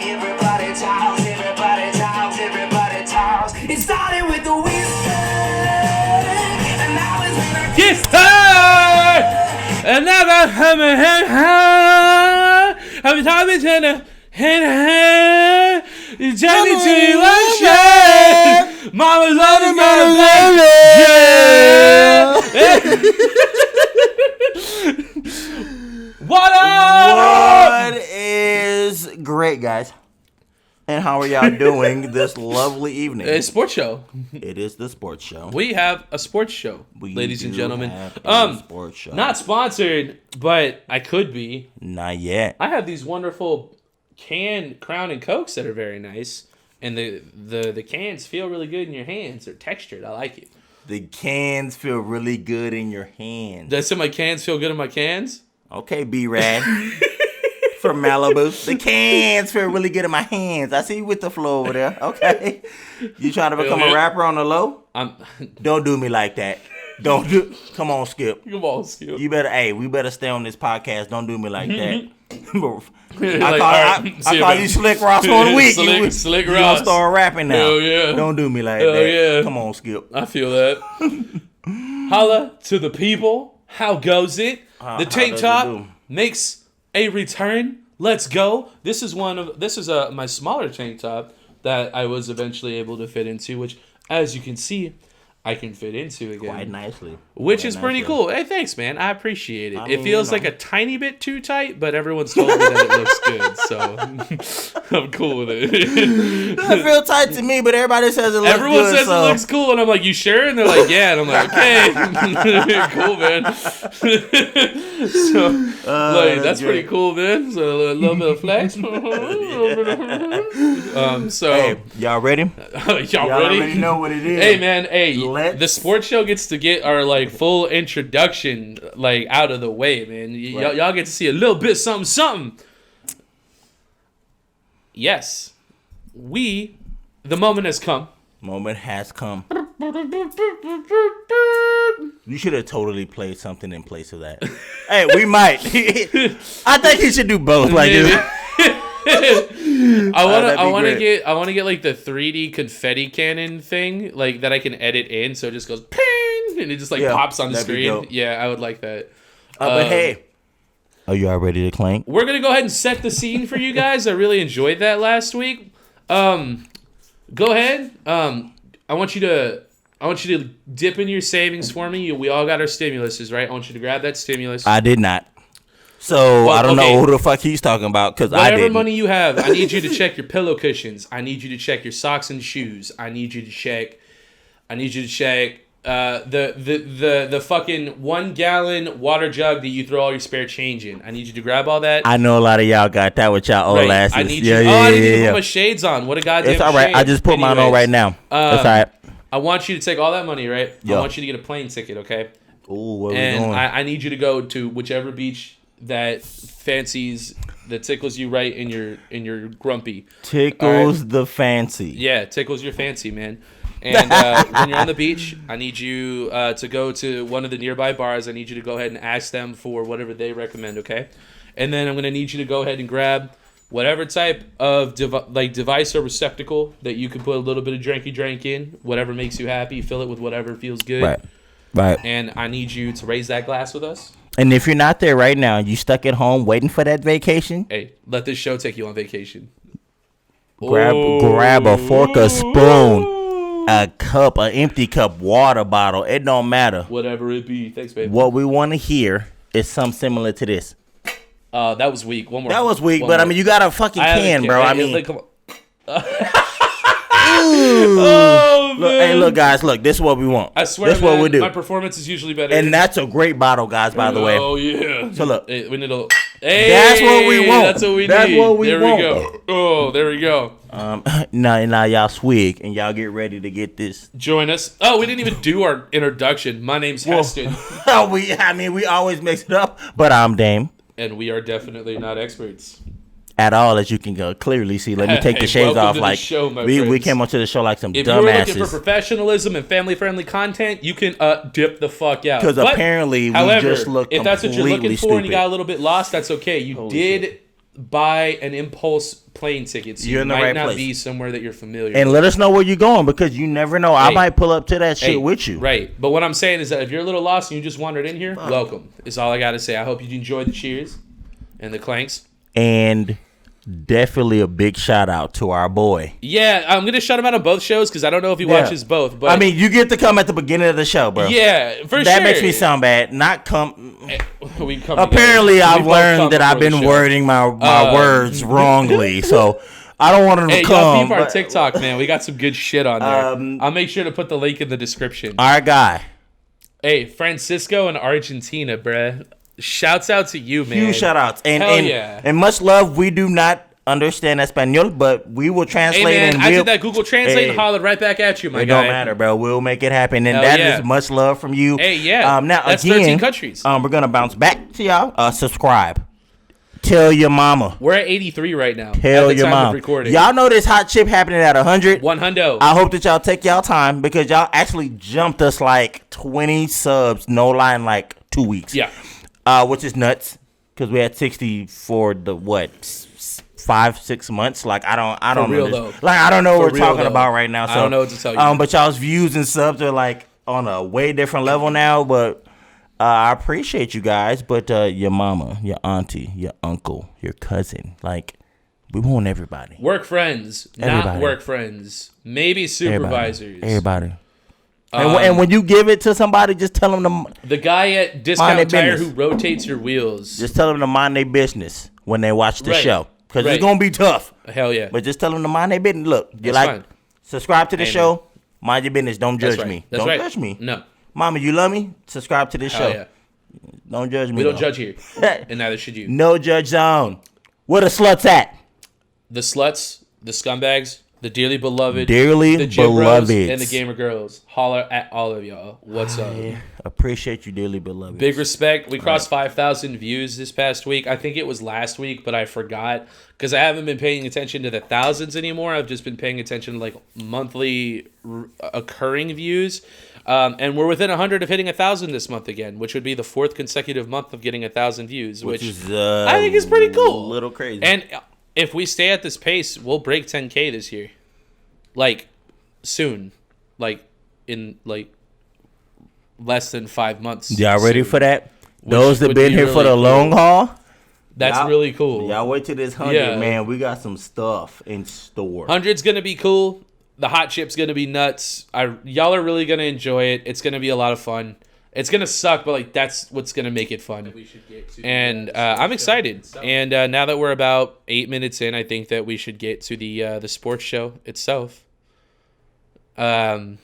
Everybody talks, everybody talks, everybody talks. It started with the whisper, and now it's when I Yes, sir! And now that I'm talking to the hand, Johnny to one shot. Mama's on the What up? What is great, guys? And how are y'all doing this lovely evening? It's a sports show. It is the sports show. We have a sports show, ladies and gentlemen. Sports show. Not sponsored, but I could be. Not yet. I have these wonderful canned Crown and Cokes that are very nice, and the cans feel really good in your hands. They're textured. I like it. The cans feel really good in your hands. Does my cans feel good in my cans? Okay, B-Rad. From Malibu. The cans feel really good in my hands. I see you with the flow over there. Okay. You trying to become a rapper on the low? Don't do me like that. Come on, Skip. Come on, Skip. You better, we better stay on this podcast. Don't do me like that. I call you Slick Ross for the week. Slick you Ross. Gonna start rapping now. Hell yeah. Don't do me like Hell that. Yeah. Come on, Skip. I feel that. Holla to the people. How goes it? The tank top makes a return. Let's go. This is my smaller tank top that I was eventually able to fit into, which, as you can see, I can fit into again. Quite nicely. Which is pretty cool. Hey, thanks, man. I appreciate it. It feels like a tiny bit too tight, but everyone's told me that it looks good, so I'm cool with it. It feels tight to me, but everybody says it looks good. Everyone says it looks cool, and I'm like, you sure? And they're like, yeah. And I'm like, okay. Cool, man. That's pretty cool, man. So a little bit of flex. Hey, y'all ready? Y'all ready? Already know what it is. Hey, man. Hey, the sports show gets to get our full introduction out of the way, man. Y'all get to see a little bit something. Yes, the moment has come. Moment has come. You should have totally played something in place of that. Hey, we might. I think you should do both. I want to get the 3D confetti cannon thing that I can edit in, so it just goes ping and it just pops on the screen. Yeah, I would like that. But hey, are you all ready to clank? We're gonna go ahead and set the scene for you guys. I really enjoyed that last week. Go ahead. I want you to dip in your savings for me. We all got our stimuluses, right? I want you to grab that stimulus. I did not. So I don't know who the fuck he's talking about because I didn't. Whatever money you have, I need you to check your pillow cushions. I need you to check your socks and shoes. I need you to check the fucking 1 gallon water jug that you throw all your spare change in. I need you to grab all that. I know a lot of y'all got that with y'all old asses. I need you. I need you to put my shades on. What a goddamn It's all right. I just put mine on right now. That's all right. I want you to take all that money, right? Yo. I want you to get a plane ticket, okay? Ooh, where we and going? I need you to go to whichever beach that tickles you right in your grumpy. Tickles the fancy. Yeah, tickles your fancy, man. And when you're on the beach, I need you to go to one of the nearby bars. I need you to go ahead and ask them for whatever they recommend, okay? And then I'm going to need you to go ahead and grab whatever type of device or receptacle that you can put a little bit of drinky drink in, whatever makes you happy. Fill it with whatever feels good. Right. And I need you to raise that glass with us. And if you're not there right now, you stuck at home waiting for that vacation. Hey, let this show take you on vacation. Grab a fork, a spoon, a cup, an empty cup, water bottle. It don't matter. Whatever it be. Thanks, babe. What we want to hear is something similar to this. That was weak. One more. That was weak, but I mean, you got a fucking can, bro. I mean, come on. Look, guys, look. This is what we want. I swear, this is what we do. My performance is usually better. And that's a great bottle, guys. By the way. Oh yeah. So look, we need a. Hey, that's what we want. That's what we need. That's what we want. There we go. Oh, there we go. Now y'all swig and y'all get ready to get this. Join us. Oh, we didn't even do our introduction. My name's Heston. we always mix it up, but I'm Dame. And we are definitely not experts. At all, as you can clearly see. Let me take the shades off. Like show, we came onto the show like some dumbasses. If you're looking for professionalism and family-friendly content, you can dip the fuck out. Because apparently we just look completely stupid. If that's what you're looking for and you got a little bit lost, that's okay. You did buy an impulse plane ticket. So You're you in the might right not place. be somewhere that you're familiar And with. let us know where you're going because you never know. I might pull up to that shit with you. Right. But what I'm saying is that if you're a little lost and you just wandered in here, welcome. Is all I got to say. I hope you enjoyed the cheers and the clanks. And definitely a big shout out to our boy. Yeah, I'm going to shout him out on both shows because I don't know if he watches both. But I mean, you get to come at the beginning of the show, bro. Yeah, for sure. That makes me sound bad. Not come. We come Apparently, together. I've learned that I've been wording my words wrongly. So I don't want him to Hey, come. y'all peep our TikTok, man. We got some good shit on there. I'll make sure to put the link in the description. Our guy. Hey, Francisco in Argentina, bruh. Shouts out to you, man. Huge shout outs. And much love. We do not understand Espanol, but we will translate. Hey, man, and I did that Google Translate and hollered right back at you, my guy. It don't matter, bro. We'll make it happen. And Hell that is much love from you. Hey, yeah. Now, that's again, 13 countries. We're going to bounce back to y'all. Subscribe. Tell your mama. We're at 83 right now. Tell at the your time mom. of recording. Y'all know this hot chip happening at 100. 100. I hope that y'all take y'all time because y'all actually jumped us like 20 subs, no lie, in like 2 weeks. Yeah. Which is nuts because we had 60 for the 5-6 months. Like I don't real, know. though. Like I don't know what For we're real, talking though. about right now. So I don't know what to tell you. But y'all's views and subs are like on a way different level now. But I appreciate you guys. But your mama, your auntie, your uncle, your cousin, like we want everybody. Work friends, not work friends. Maybe supervisors. Everybody. And when you give it to somebody, just tell them the guy at Discount Tire who rotates your wheels. Just tell them to mind their business when they watch the show. Because it's going to be tough. Hell yeah. But just tell them to mind their business. Look, you fine. Subscribe to the show. Mind your business. Don't judge me. That's don't right. judge me. No. Mama, you love me? Subscribe to this show. Yeah. Don't judge me. We don't judge here. And neither should you. No judge zone. Where the sluts at? The sluts, the scumbags, the dearly beloved, the gym bros, and the gamer girls. Holler at all of y'all. What's up? Appreciate you, dearly beloved. Big respect. We crossed 5,000 views this past week. I think it was last week, but I forgot because I haven't been paying attention to the thousands anymore. I've just been paying attention to like monthly occurring views. And we're within 100 of hitting 1,000 this month again, which would be the 4th consecutive month of getting 1,000 views, which is, I think is pretty cool. A little crazy. And if we stay at this pace, we'll break 10K this year. Like, soon. Like, in, like, less than 5 months. Y'all ready for that? Those that been here really for the long haul? That's really cool. Y'all wait till this 100, man. We got some stuff in store. 100's going to be cool. The hot chip's going to be nuts. Y'all are really going to enjoy it. It's going to be a lot of fun. It's going to suck, but like that's what's going to make it fun. And I'm excited. And now that we're about 8 minutes in, I think that we should get to the sports show itself. I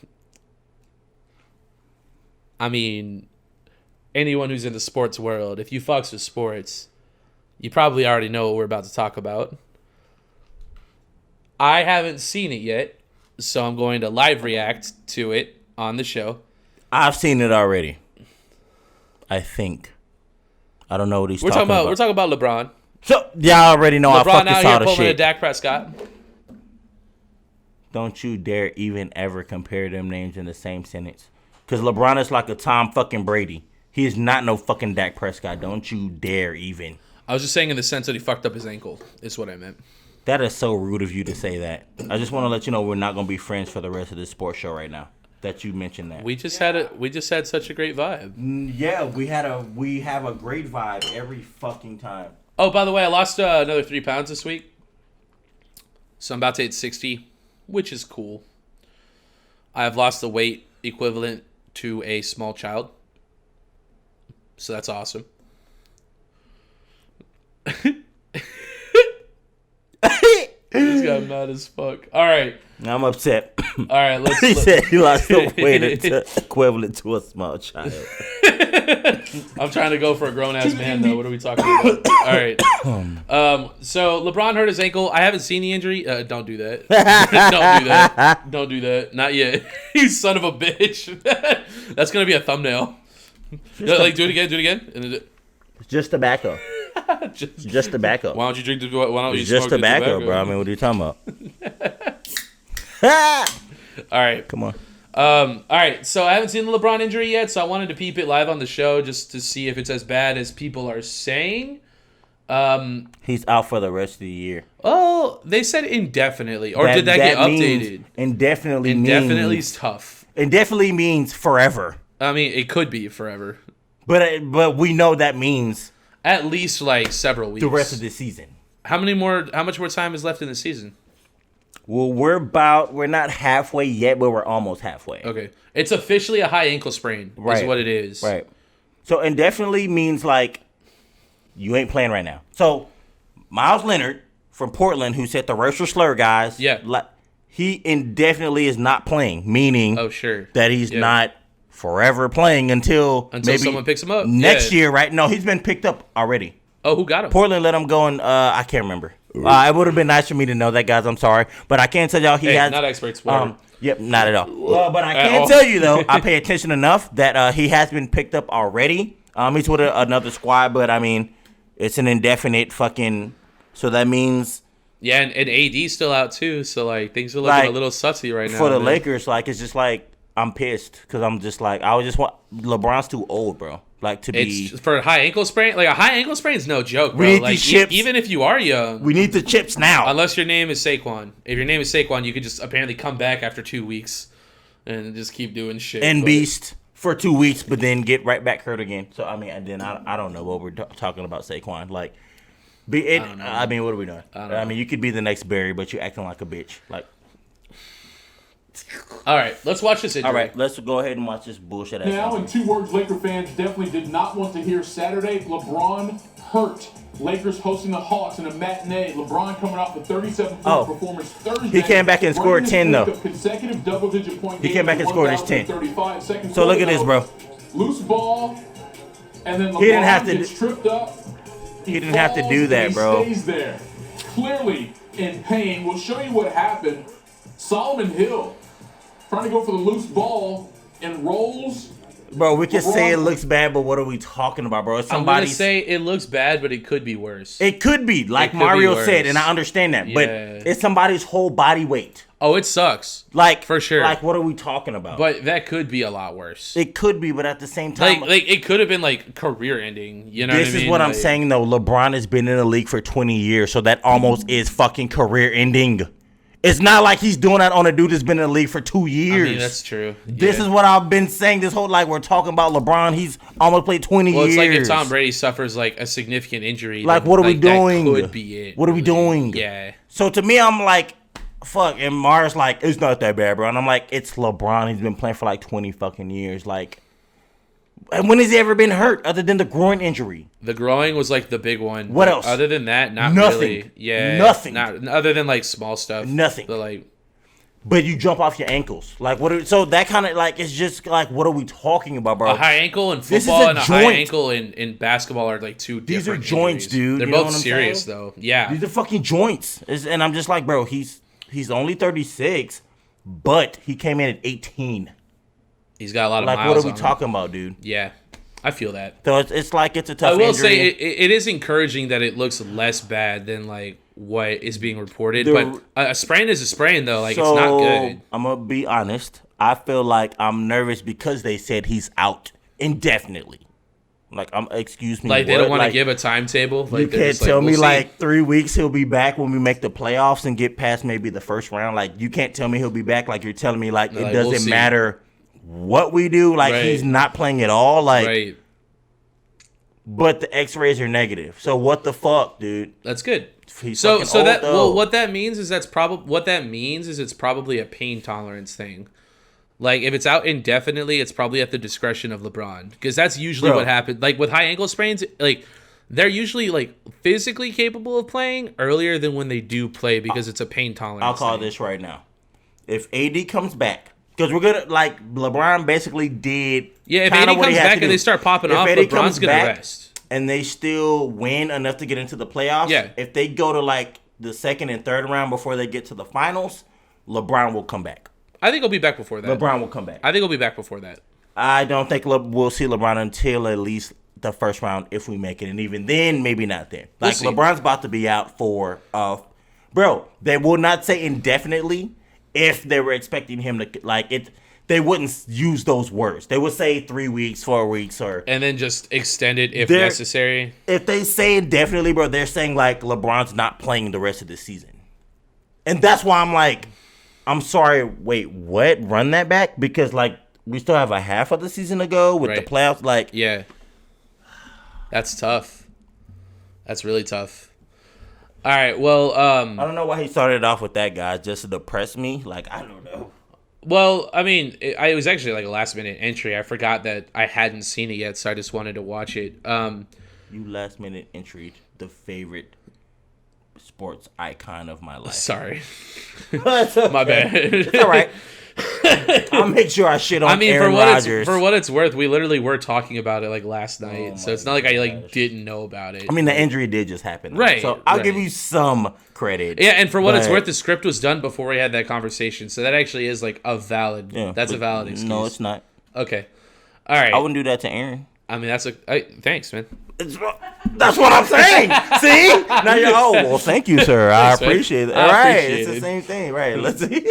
mean, anyone who's in the sports world, if you fucks with sports, you probably already know what we're about to talk about. I haven't seen it yet, so I'm going to live react to it on the show. I've seen it already. I think. I don't know what he's talking about. We're talking about LeBron. So y'all already know LeBron I fucking out saw here the pulling shit. a Dak Prescott. Don't you dare even ever compare them names in the same sentence. Because LeBron is like a Tom fucking Brady. He is not no fucking Dak Prescott. Don't you dare even. I was just saying in the sense that he fucked up his ankle. Is what I meant. That is so rude of you to say that. I just want to let you know we're not going to be friends for the rest of this sports show right now. That you mentioned that. We just had such a great vibe. Yeah, we have a great vibe every fucking time. Oh, by the way, I lost another 3 pounds this week. So I'm about to hit 60, which is cool. I've lost the weight equivalent to a small child. So that's awesome. This guy mad as fuck. All right. I'm upset. All right, let's. He said he lost the weight equivalent to a small child. I'm trying to go for a grown ass man though. What are we talking about? All right. So LeBron hurt his ankle. I haven't seen the injury. Don't do that. Don't do that. Don't do that. Not yet. You son of a bitch. That's gonna be a thumbnail. Like do it again. Do it again. And it's just tobacco. Just tobacco. Why don't you drink the? Why don't you it's just smoke tobacco, the tobacco, bro? I mean, what are you talking about? All right. Come on. All right. So I haven't seen the LeBron injury yet, so I wanted to peep it live on the show just to see if it's as bad as people are saying. He's out for the rest of the year. Oh, they said indefinitely, or did that get updated? Indefinitely is tough. Indefinitely means forever. I mean, it could be forever, but we know that means at least like several weeks. The rest of the season. How much more time is left in the season? Well, we're not halfway yet, but we're almost halfway. Okay. It's officially a high ankle sprain, is what it is. Right. So indefinitely means like you ain't playing right now. So Miles Leonard from Portland, who said the racial slur, guys. Yeah. He indefinitely is not playing, meaning that he's not forever playing until maybe someone picks him up next year, right? No, he's been picked up already. Oh, who got him? Portland let him go, and I can't remember. It would have been nice for me to know that, guys. I'm sorry, but I can't tell y'all he has. Not experts. Yep, not at all. But I can tell you though, I pay attention enough that he has been picked up already. He's with another squad, but I mean, it's an indefinite fucking. So that means. Yeah, and AD's still out too. So like things are looking a little sussy right now for the Lakers. Like it's just like I'm pissed because I'm just like I would just want LeBron's too old, bro. Like to be for a high ankle sprain. Like a high ankle sprain is no joke, bro. We need like these chips. Even if you are young, we need the chips now. Unless your name is Saquon. If your name is Saquon, you could just apparently come back after 2 weeks and just keep doing shit. And beast for 2 weeks, but then get right back hurt again. So I mean, and then I don't know what we're talking about Saquon. Like, I mean, what are we doing? I mean, you could be the next Barry, but you acting like a bitch. Like. All right, let's watch this injury. All right, let's go ahead and watch this bullshit. Now, in 2 words, Laker fans definitely did not want to hear Saturday. LeBron hurt. Lakers hosting the Hawks in a matinee. LeBron coming off a 37-point performance Thursday. He came back and scored 10 though. Consecutive double-digit point. He came back and scored his 10. So look at this, bro. Loose ball, and then LeBron he didn't have to gets tripped up. He didn't have to do that, bro. He stays there, clearly in pain. We'll show you what happened. Solomon Hill trying to go for the loose ball and rolls. Bro, we can say it looks bad, but what are we talking about, bro? I'm going to say it looks bad, but it could be worse. It could be, like Mario said, and I understand that. Yeah. But it's somebody's whole body weight. Oh, it sucks. Like, for sure. Like, what are we talking about? But that could be a lot worse. It could be, but at the same time. Like it could have been, like, career-ending. You know what I mean? This is what I'm saying, though. LeBron has been in the league for 20 years, so that almost is fucking career-ending. It's not like he's doing that on a dude that's been in the league for 2 years. I mean, that's true. This is what I've been saying this whole, like, we're talking about LeBron. He's almost played 20 years. Well, it's like if Tom Brady suffers, like, a significant injury. Like, what are we doing? That could be it. What are we doing? Yeah. So, to me, I'm like, fuck. And Mars like, it's not that bad, bro. And I'm like, it's LeBron. He's been playing for, like, 20 fucking years. Like, and when has he ever been hurt other than the groin injury? The groin was like the big one. What else? Other than that, not nothing. Really. Yeah, nothing. Not other than like small stuff. Nothing. But you jump off your ankles. Like what? So that kind of like it's just like what are we talking about, bro? A high ankle in football and a high ankle in basketball are like two different. These are joints, injuries. dude. They're both serious though. Yeah, these are fucking joints. And I'm just like, bro, he's only 36, but he came in at 18. He's got a lot of like. Miles What are we talking about, dude? Yeah. I feel that. So it's like it's a tough injury. I will injury. say it is encouraging that it looks less bad than like what is being reported. But a sprain is a sprain though. Like it's not good. I'm gonna be honest. I feel like I'm nervous because they said he's out indefinitely. Like excuse me. Like they don't want to give a timetable. Like, you can't tell me like 3 weeks he'll be back when we make the playoffs and get past maybe the first round. Like you can't tell me he'll be back. Like you're telling me like it doesn't matter what we do, like he's not playing at all, like. But the X-rays are negative. So what the fuck, dude? That's good. He's so old, that though. what that means is it's probably a pain tolerance thing. Like if it's out indefinitely, it's probably at the discretion of LeBron because that's usually what happens. Like with high ankle sprains, like they're usually like physically capable of playing earlier than when they do play because it's a pain tolerance. I'll call this right now. If AD comes back. Because we're gonna like LeBron basically did. Yeah, if AD comes back and they start popping off, LeBron's gonna rest. And they still win enough to get into the playoffs. Yeah. If they go to like the second and third round before they get to the finals, LeBron will come back. I think he'll be back before that. LeBron will come back. I think he'll be back before that. I don't think we'll see LeBron until at least the first round if we make it, and even then, maybe not then. Like LeBron's about to be out for. Bro, they will not say indefinitely. If they were expecting him to like it, they wouldn't use those words. They would say 3 weeks, 4 weeks, and then just extend it if necessary. If they say indefinitely, bro, they're saying like LeBron's not playing the rest of the season, and that's why I'm like, I'm sorry. Wait, what? Run that back because like we still have a half of the season to go with the playoffs. Like, yeah, that's tough. That's really tough. All right, well, I don't know why he started off with that, guys, just to depress me. Like, I don't know. Well, I mean, it was actually like a last-minute entry. I forgot that I hadn't seen it yet, so I just wanted to watch it. You last-minute entry, the favorite sports icon of my life. Sorry. Okay. My bad. It's all right. I'll make sure I shit on Aaron Rodgers. For what it's worth, we literally were talking about it like last night, so it's not like I like didn't know about it. I mean, the injury did just happen, right? So I'll give you some credit. Yeah, and for what it's worth, the script was done before we had that conversation, so that actually is like a valid. Yeah, that's a valid excuse. No, it's not. Okay, all right. I wouldn't do that to Aaron. I mean, thanks, man. That's what I'm saying. See? Now you're, well, thank you, sir. I appreciate it. All right. It's the same thing. Right. Let's see.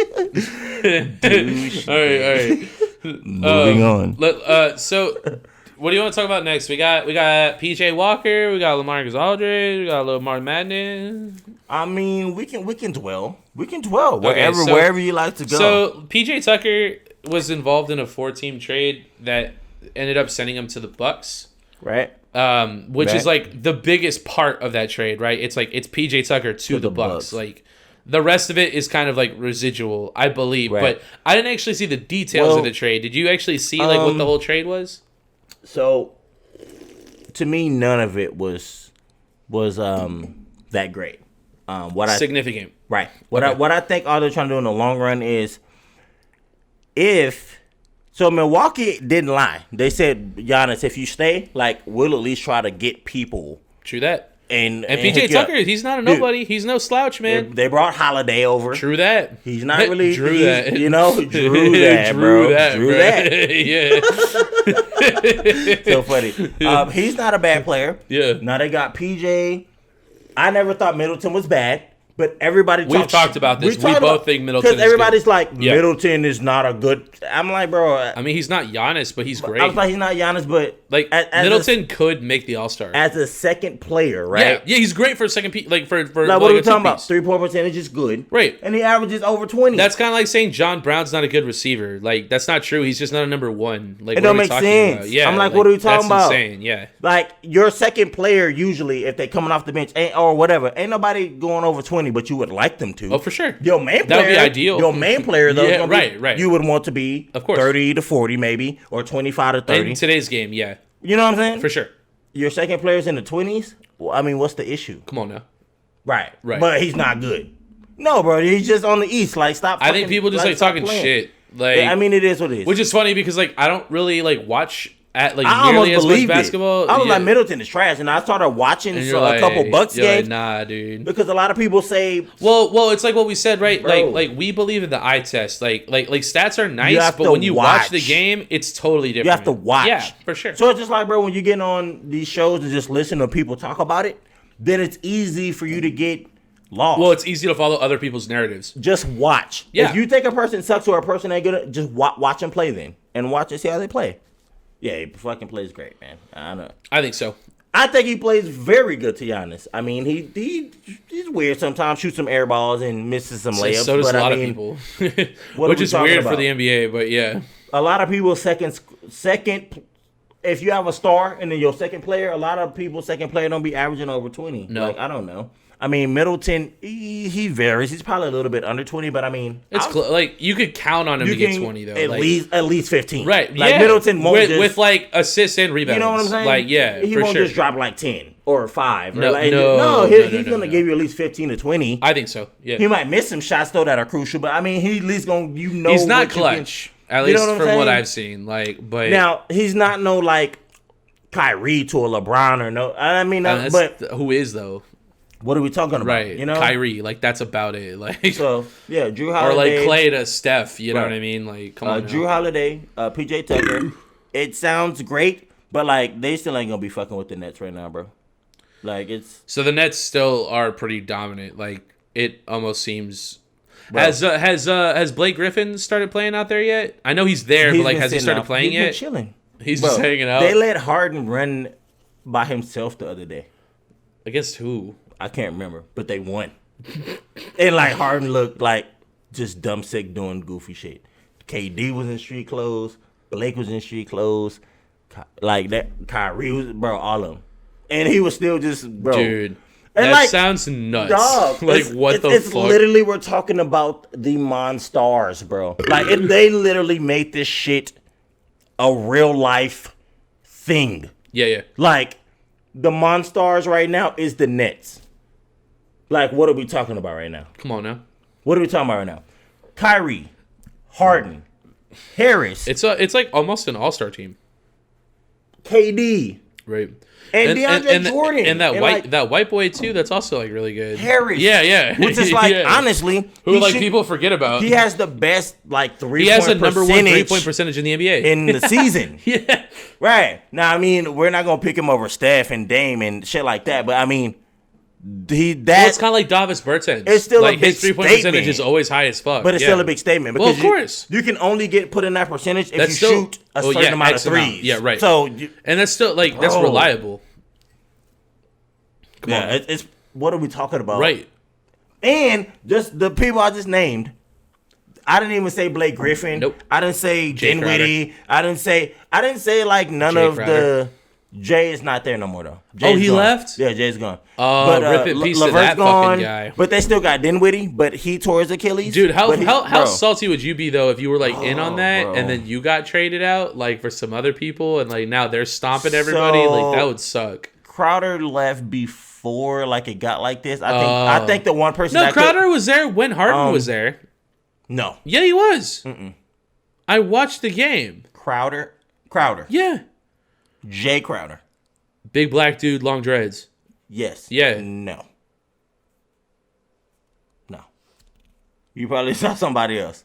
All right. Moving on. So, what do you want to talk about next? We got PJ Walker. We got Lamarcus Aldridge. We got a little Martin Madden. I mean, we can dwell. We can dwell wherever you like to go. So, PJ Tucker was involved in a 4-team trade that ended up sending him to the Bucks. Right. Which is like the biggest part of that trade, right? It's like it's PJ Tucker to the Bucks. Like the rest of it is kind of like residual, I believe. Right. But I didn't actually see the details of the trade. Did you actually see like what the whole trade was? So to me, none of it was that great. Significant. Right. What I think all they're trying to do in the long run is So Milwaukee didn't lie. They said, Giannis, if you stay, like we'll at least try to get people. True that. And PJ Tucker, he's not a nobody. Dude, he's no slouch, man. They brought Holiday over. True that. He's not really Drew that. You know, Drew that, bro. Drew that. Yeah. So funny. He's not a bad player. Yeah. Now they got PJ. I never thought Middleton was bad. But everybody we've talked about this. We both think Middleton is good. Because everybody's like, Middleton is not a good... I'm like, bro... I mean, he's not Giannis, but he's great. I was like, he's not Giannis, but... Like, Middleton could make the All-Star. As a second player, right? Yeah, he's great for a second piece. Like, for like, what are we talking about? 3-point percentage is good. Right. And he averages over 20. That's kind of like saying John Brown's not a good receiver. Like, that's not true. He's just not a number one. Like, it don't make sense. About? Yeah, I'm like, what are we talking about? That's insane, yeah. Like, your second player, usually, if they coming off the bench, or whatever, ain't nobody going over 20, but you would like them to. Oh, for sure. Your main player, that would be ideal. Your main player, though, yeah, right. You would want to be, of course, 30 to 40 maybe, or 25 to 30. In today's game, yeah. You know what I'm saying? For sure. Your second player's in the 20s? Well, I mean, what's the issue? Come on now. Right. But he's not good. No, bro, he's just on the East. Like, stop. I think people just like talking shit. Like, yeah, I mean, it is what it is. Which is funny because like I don't really like watch at like nearly as much basketball. I was like, Middleton is trash, and I started watching a couple Bucks games. Like, nah, dude. Because a lot of people say, well, it's like what we said, right? Bro, like we believe in the eye test. Like stats are nice, but when you watch the game, it's totally different. You have to watch. Yeah, for sure. So it's just like, bro, when you get on these shows and just listen to people talk about it, then it's easy for you to get lost. Well, it's easy to follow other people's narratives. Just watch. Yeah. If you think a person sucks or a person ain't good, just watch them play then, and watch and see how they play. Yeah, he fucking plays great, man. I know. I think so. I think he plays very good, to be honest. I mean, he's weird sometimes, shoots some air balls and misses some layups. So does a lot of people. Which is weird for the NBA, but yeah. A lot of people second, if you have a star and then your second player, a lot of people second player don't be averaging over 20. No. Like, I don't know. I mean, Middleton, he varies. He's probably a little bit under 20, but I mean, it's like you could count on him to get 20 though. At least 15. Right. Like, yeah. Middleton won't with like assists and rebounds. You know what I'm saying? Like, yeah, he won't just drop like 10 or 5. No, he's gonna give you at least 15 to 20. I think so. Yeah. He might miss some shots though that are crucial, but I mean, he at least gonna he's not clutch. At least from what I've seen. Like, but now he's not no like Kyrie to a LeBron or no. I mean, but who is though? What are we talking about? Right, you know, Kyrie. Like that's about it. Like so, yeah, Drew Holiday or like Clay to Steph. You know what I mean? Like come on, Drew Holiday, PJ Tucker. It sounds great, but like they still ain't gonna be fucking with the Nets right now, bro. Like it's so the Nets still are pretty dominant. Like it almost seems. Has Blake Griffin started playing out there yet? I know he's there, but like, has he started playing yet? He's been chilling. He's just hanging out. They let Harden run by himself the other day. Against who? I can't remember, but they won. And like Harden looked like just dumb sick doing goofy shit. KD was in street clothes. Blake was in street clothes. Like that, Kyrie was, bro, all of them. And he was still just, bro. Dude, and that like, sounds nuts. Dog, like, what the fuck? It's literally, we're talking about the Monstars, bro. Like, they literally made this shit a real life thing. Yeah. Like, the Monstars right now is the Nets. Like, what are we talking about right now? Come on now. What are we talking about right now? Kyrie, Harden, Harris. It's like almost an all-star team. KD. Right. And DeAndre Jordan. And that and that white boy too, that's also like really good. Harris. Yeah. Which is like, honestly, who like people forget about. He has the best like 3-point He has a number one percentage 3-point percentage in the NBA. in the season. Yeah. Right. Now, I mean, we're not gonna pick him over Steph and Dame and shit like that, but I mean, it's kind of like Davis Bertans. It's still like a big his 3-point statement. percentage is always high as fuck. But it's still a big statement. Because of course. You can only get put in that percentage if That's you still, shoot a certain amount of threes. Yeah, right. So, and that's still like that's reliable. Come on. It's what are we talking about? Right. And just the people I just named, I didn't even say Blake Griffin. Nope. I didn't say Dinwiddie. I didn't say like none Jay of Crowder. the. Jay is not there no more though. Jay's he gone. left? Yeah, Jay's gone. Oh, rip it piece to LeVert's that fucking guy. But they still got Dinwiddie, but he tore his Achilles. Dude, how bro. salty would you be though if you were like in on that bro. and then you got traded out like for some other people and like now they're stomping everybody? Like that would suck. Crowder left before like it got like this. I think the one person. No, Crowder was there when Harden was there. No. Yeah, he was. I watched the game. Crowder. Yeah. Jay Crowder. Big black dude, long dreads. Yes. Yeah. No. You probably saw somebody else.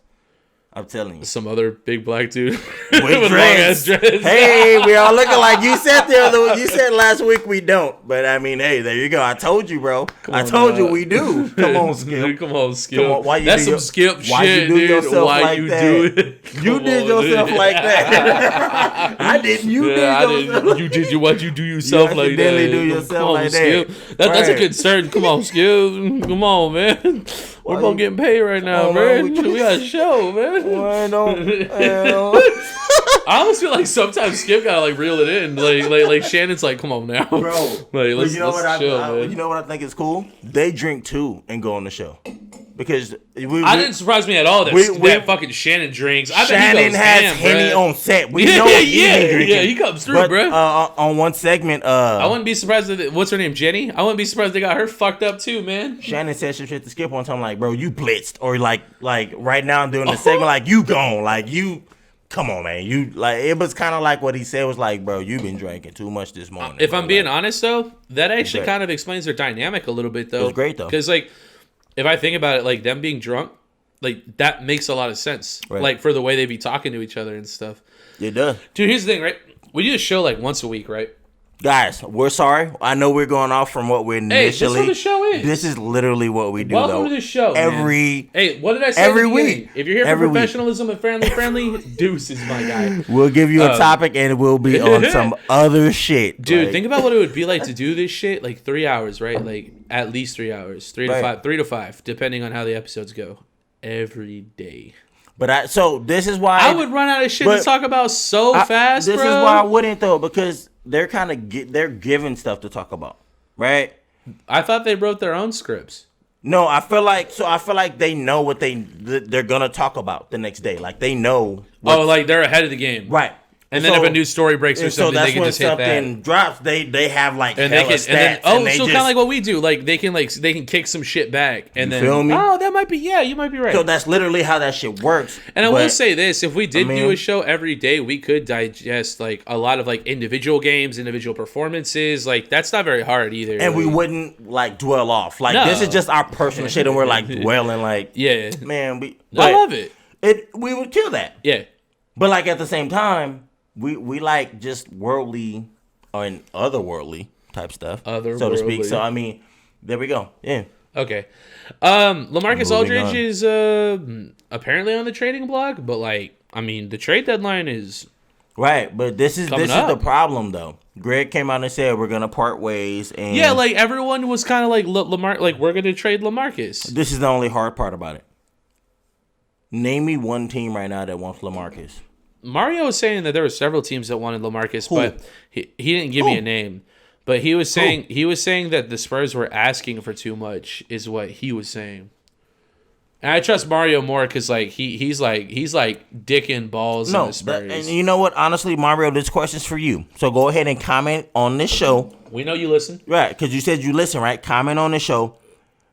I'm telling you. Some other big black dude With long ass dreads. Hey, we all looking like you said you said last week we don't. But I mean, hey, there you go. I told you, bro. I told you we do. Come on, Skip. Come on, Skip. Come on, why you That's do some Skip why shit, you do dude. yourself Why like you that? do it? You did yourself like that. I didn't. You did yourself. You did why'd you do yourself like that? Do yourself Come on, like Skip. that. That's a Right. concern. Come on, Skip. Come on, man. We're both getting paid right now, on, man. man. We got a show, man. Why don't? I almost feel like sometimes Skip gotta like reel it in. Like Shannon's like, come on now, Bro, like, let's you know what chill, you know what I think is cool? They drink too and go on the show. Because I didn't surprise me at all that, that fucking Shannon drinks. I bet Shannon he goes, has damn, Henny bro. on set. We know he's drinking. Yeah, he comes through, But bro. on one segment, I wouldn't be surprised that what's her name, Jenny. I wouldn't be surprised they got her fucked up too, man. Shannon said some shit to Skip one time, like, bro, you blitzed, or like right now I'm doing the segment, like you gone, like you. Come on, man. You like it was kind of like what he said was like, bro, you've been drinking too much this morning. If bro. I'm being honest though, that actually great. kind of explains their dynamic a little bit though. It's great though. Because like, if I think about it, like them being drunk, like that makes a lot of sense. Right. Like for the way they be talking to each other and stuff. It does. Dude, here's the thing, right? We do a show like once a week, right? Guys, we're sorry. I know we're going off from what we're Hey, this is initially. what the show is. This is literally what we do. Welcome though. to the show. Every Hey, what did I say? every at the beginning? week. If you're here Every for week. professionalism and friendly, Deuce is my guy. we'll give you a topic and we'll be on some other shit, Dude, like, think about what it would be like to do this shit like 3 hours, right? Like at least 3 hours, 3 to 5, depending on how the episodes go, every day. But so this is why I would run out of shit to talk about so fast, This bro. is why I wouldn't though, because they're kind of they're given stuff to talk about, right? I thought they wrote their own scripts. No, I feel like they know what they're gonna talk about the next day. Like they know. Oh, like they're ahead of the game, Right. And then if a new story breaks or and something, so that's they can when just hit that. something drops. They have like And hella they can, stats, and then, oh, they so just, kind of like what we do. Like they can kick some shit back, and then feel me? oh, that might be you might be right. So that's literally how that shit works. And I But, will say this: if we did I mean, do a show every day, we could digest like a lot of like individual games, individual performances. Like that's not very hard either. and we Like, wouldn't like dwell off. Like No. this is just our personal shit, and we're like dwelling. Like yeah, man, I but love it. We would kill that. Yeah, But like at the same time, we like just worldly or otherworldly type stuff, so to speak. Otherworldly. So I mean, there we go. Yeah. Okay. Lamarcus Moving Aldridge on. is apparently on the trading block, but like, I mean, the trade deadline is Right, but this is Coming the up. problem though. Greg came out and said we're gonna part ways, and yeah, like everyone was kind of like Lamar, like we're gonna trade Lamarcus. this is the only hard part about it. Name me one team right now that wants LaMarcus. Mario was saying that there were several teams that wanted Lamarcus, Who? but he didn't give me Who? a name. But he was saying that the Spurs were asking for too much, is what he was saying. And I trust Mario more because like he's like dicking balls in No, the Spurs. and you know what? Honestly, Mario, this question's for you. So go ahead and comment on this show. We know you listen. Right, because you said you listen, right? Comment on the show.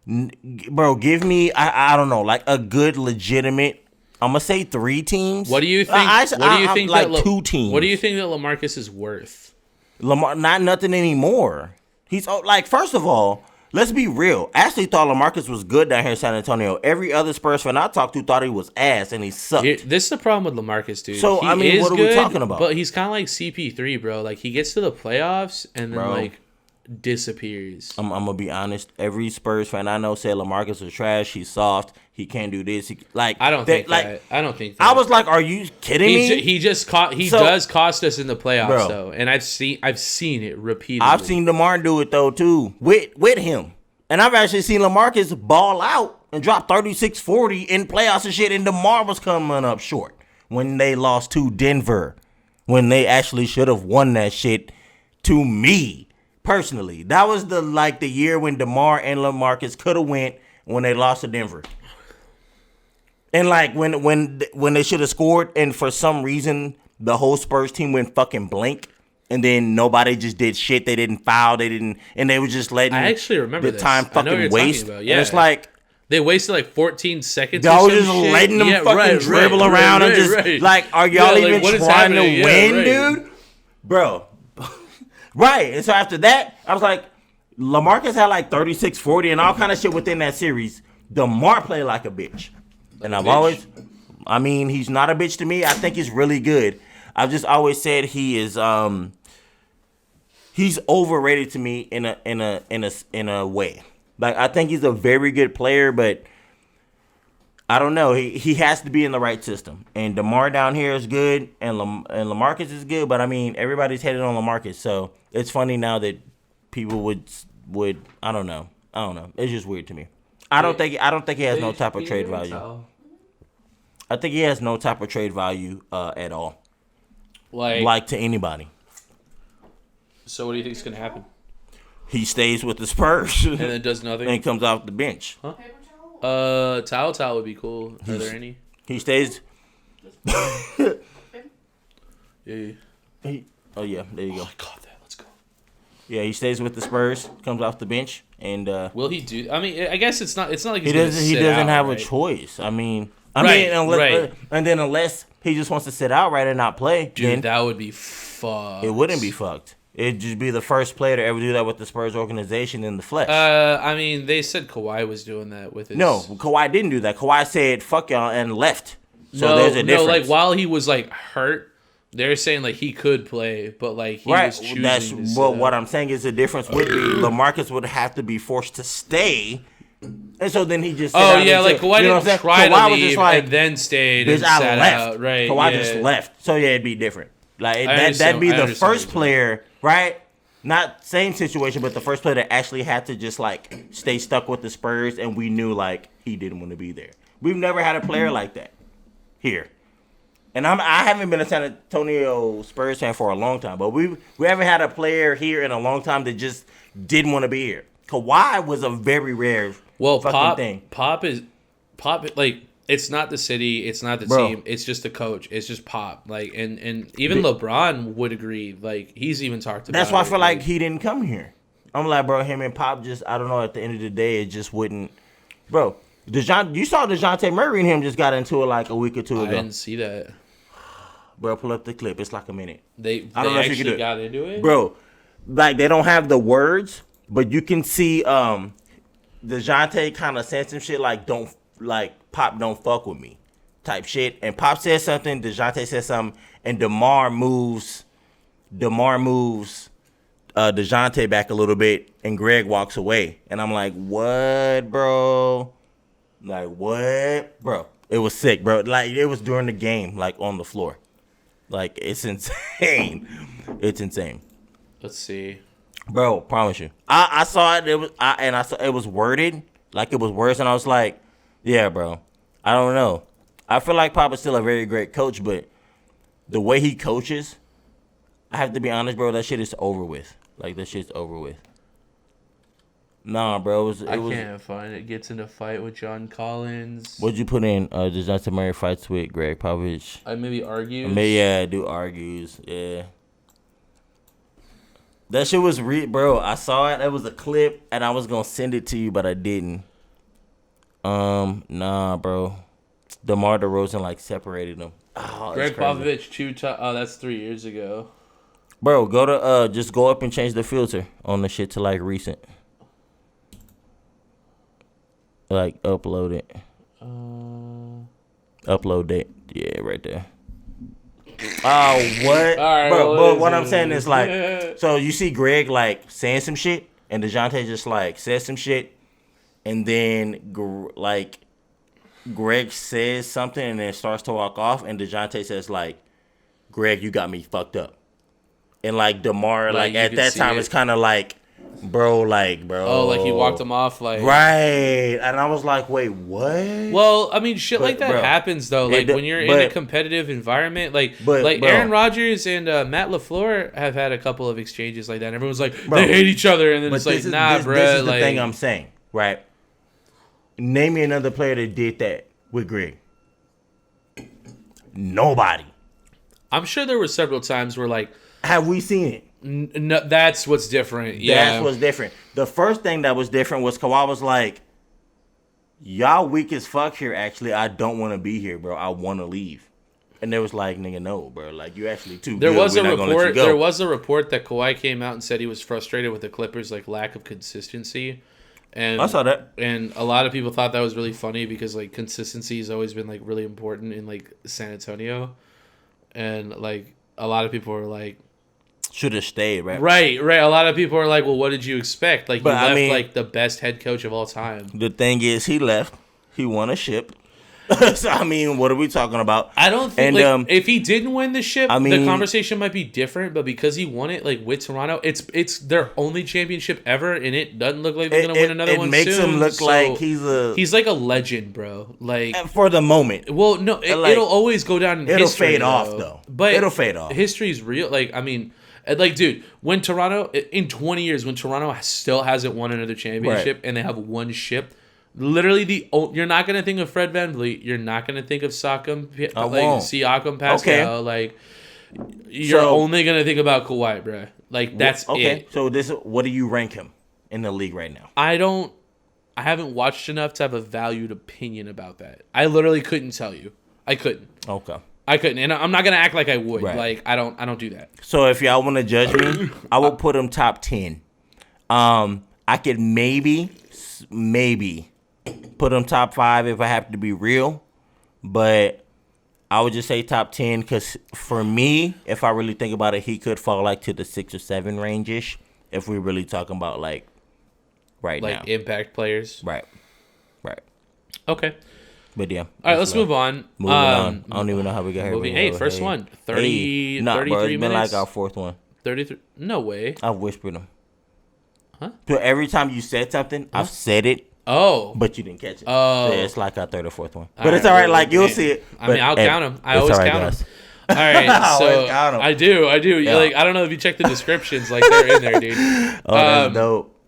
Bro, give me, I don't know, like a good, legitimate, I'm going to say 3 teams. What do you think? Like 2 teams. What do you think that Lamarcus is worth? Lamar, not nothing anymore. He's, like, first of all, let's be real. I actually thought Lamarcus was good down here in San Antonio. Every other Spurs fan I talked to thought he was ass, and he sucked. This is the problem with Lamarcus, dude. So, He I mean, is what are we good, talking about? But he's kind of like CP3, bro. Like, he gets to the playoffs and then, Bro. like, disappears. I'm going to be honest. Every Spurs fan I know said Lamarcus was trash. He's soft. He can't do this. I don't think that. I don't think that. I was like, are you kidding me? He just does cost us in the playoffs, Bro. though. And I've seen it repeatedly. I've seen DeMar do it, though, too, with him. And I've actually seen LaMarcus ball out and drop 36-40 in playoffs and shit, and DeMar was coming up short when they lost to Denver, when they actually should have won that shit to me, personally. That was the year when DeMar and LaMarcus could have went when they lost to Denver. And, like, when they should have scored, and for some reason, the whole Spurs team went fucking blank. And then nobody just did shit. They didn't foul. And they were just letting I actually remember the time this. I know what fucking you're waste. talking about. And Yeah. it's like They wasted like 14 seconds. they or was some just shit. letting them fucking dribble around and just like, are y'all even what is trying to happening? win, Yeah, right. dude? Bro. Right. And so after that, I was like, LaMarcus had like 36-40 and all kind of shit within that series. DeMar played like a bitch. And I've always, I mean, he's not a bitch to me. I think he's really good. I've just always said he is he's overrated to me in a way. Like, I think he's a very good player, but I don't know. He has to be in the right system. And DeMar down here is good, and LaMarcus is good, but I mean, everybody's headed on LaMarcus, so it's funny now that people would I don't know. It's just weird to me. I don't think he has no type of trade value. I think he has no type of trade value at all. Like to anybody. So what do you think is gonna happen? He stays with the Spurs And then does nothing. and comes off the bench. Huh? Towel would be cool. Are there any? He stays. Yeah. Oh yeah, there you go. I got that. Let's go. Yeah, he stays with the Spurs, comes off the bench, and Will he do? I mean, I guess it's not like he doesn't have a choice. I mean, unless he just wants to sit out right and not play, Dude, then that would be fucked. it wouldn't be fucked. It'd just be the first player to ever do that with the Spurs organization in the flesh. I mean, they said Kawhi was doing that with his. No, Kawhi didn't do that. Kawhi said "fuck y'all" and left. So there's a difference. No, like while he was like hurt, they're saying like he could play, but like he was choosing. That's to sit what out. I'm saying is the difference would be LaMarcus would have to be forced to stay, and so then he just. Oh yeah, like Kawhi didn't try to leave and then stayed and I sat left. out. Right? Kawhi yeah. just left. So yeah, it'd be different. Like that'd be I the understand first what you're player, right? Not same situation, but the first player that actually had to just like stay stuck with the Spurs, and we knew like he didn't want to be there. We've never had a player like that here, and I haven't been a San Antonio Spurs fan for a long time, but we haven't had a player here in a long time that just didn't want to be here. Kawhi was a very rare fucking thing. Pop like. It's not the city. It's not the team. It's just the coach. It's just Pop. Like and even LeBron would agree. Like he's even talked about. That's why I feel like he didn't come here. I'm like, bro, him and Pop just I don't know. At the end of the day, it just wouldn't. Bro, you saw Dejounte Murray and him just got into it like a week or two ago. I didn't see that. Bro, pull up the clip. It's like a minute. They I don't know if you can do actually it. got into it, Bro. Like they don't have the words, but you can see Dejounte kind of saying some shit like Pop don't fuck with me type shit. And Pop says something, Dejounte says something, and DeMar moves Dejounte back a little bit, and Greg walks away. And I'm like, what, bro? Like, what? Bro, it was sick, bro. Like, it was during the game, like, on the floor. Like, it's insane. It's insane. Let's see. Bro, promise you. I saw it. I saw it was worded like it was worse, and I was like, yeah, bro. I don't know. I feel like Pop is still a very great coach, but the way he coaches, I have to be honest, bro. That shit is over with. Like, that shit's over with. Nah, bro. I can't find it. Gets in a fight with John Collins. What'd you put in? Dejounte Murray fights with Greg Popovich. Maybe argues. Do argues. Yeah. That shit was bro. I saw it. It was a clip, and I was gonna send it to you, but I didn't. Nah, bro. DeMar DeRozan like separated them. Oh, Greg Popovich 2 times. Oh, that's 3 years ago. Bro, go to just go up and change the filter on the shit to like recent. Like upload it. Upload it. Yeah, right there. Oh, what? All right, bro, well, what I'm saying is like, so you see Greg like saying some shit, and Dejounte just like says some shit, and then like Greg says something and then starts to walk off, and Dejounte says like, Greg, you got me fucked up. And like DeMar, like at that time, it's kind of like, bro. Oh, like he walked him off, like. Right. And I was like, wait, what? Well, I mean, shit like that happens, though. Like, when you're in a competitive environment, like Aaron Rodgers and Matt LaFleur have had a couple of exchanges like that. And everyone's like, they hate each other. And then it's like, nah, bro. This is the thing I'm saying, right? Name me another player that did that with Greg. Nobody. I'm sure there were several times where, like. Have we seen it? No, that's what's different. Yeah. That's what's different. The first thing that was different was Kawhi was like, y'all weak as fuck here, actually. I don't want to be here, bro. I want to leave. And there was like, nigga, no, bro. Like, you actually too there good. Was a report. There was a report that Kawhi came out and said he was frustrated with the Clippers' like lack of consistency. And I saw that. And a lot of people thought that was really funny because like consistency has always been like really important in like San Antonio. And like a lot of people were like, should have stayed, right? Right. A lot of people are like, well, what did you expect? Like, you left like the best head coach of all time. The thing is, he left. He won a ship. So, I mean, what are we talking about? I don't think, if he didn't win the ship, the conversation might be different. But because he won it, like, with Toronto, it's their only championship ever, and it doesn't look like they're going to win another one soon. It makes him look like he's like a legend, bro. Like, for the moment. Well, no, it'll always go down in history. It'll fade off, though. But it'll fade off. History's real. Like, I mean... Like, dude, when Toronto, in 20 years, when Toronto still hasn't won another championship and they have one ship, literally you're not going to think of Fred VanVleet. You're not going to think of Siakam, Pascal. Okay. Like, you're only going to think about Kawhi, bro. Like, that's it. So what do you rank him in the league right now? I haven't watched enough to have a valued opinion about that. I literally couldn't tell you. I couldn't. Okay. I couldn't, and I'm not gonna act like I would. Right. Like I don't do that. So if y'all want to judge me, I will put him top 10. I could maybe put him top 5 if I have to be real, but I would just say top 10 because for me, if I really think about it, he could fall like to the 6 or 7 range-ish if we're really talking about like now. Like impact players. Right. Okay. But yeah. All right, let's move on. Moving on. I don't even know how we got here. Hey, first one. 33 bro, it's been minutes. like our fourth one. 33. No way. I've whispered them. Huh? So every time you said something, I've said it. Oh. But you didn't catch it. Oh. So it's like our third or fourth one. But it's all right. Like, you'll see it. I mean, I'll count them. I always count them. All right, so I do. Yeah. Like, I don't know if you check the descriptions. Like, they're in there, dude. Oh, that's dope.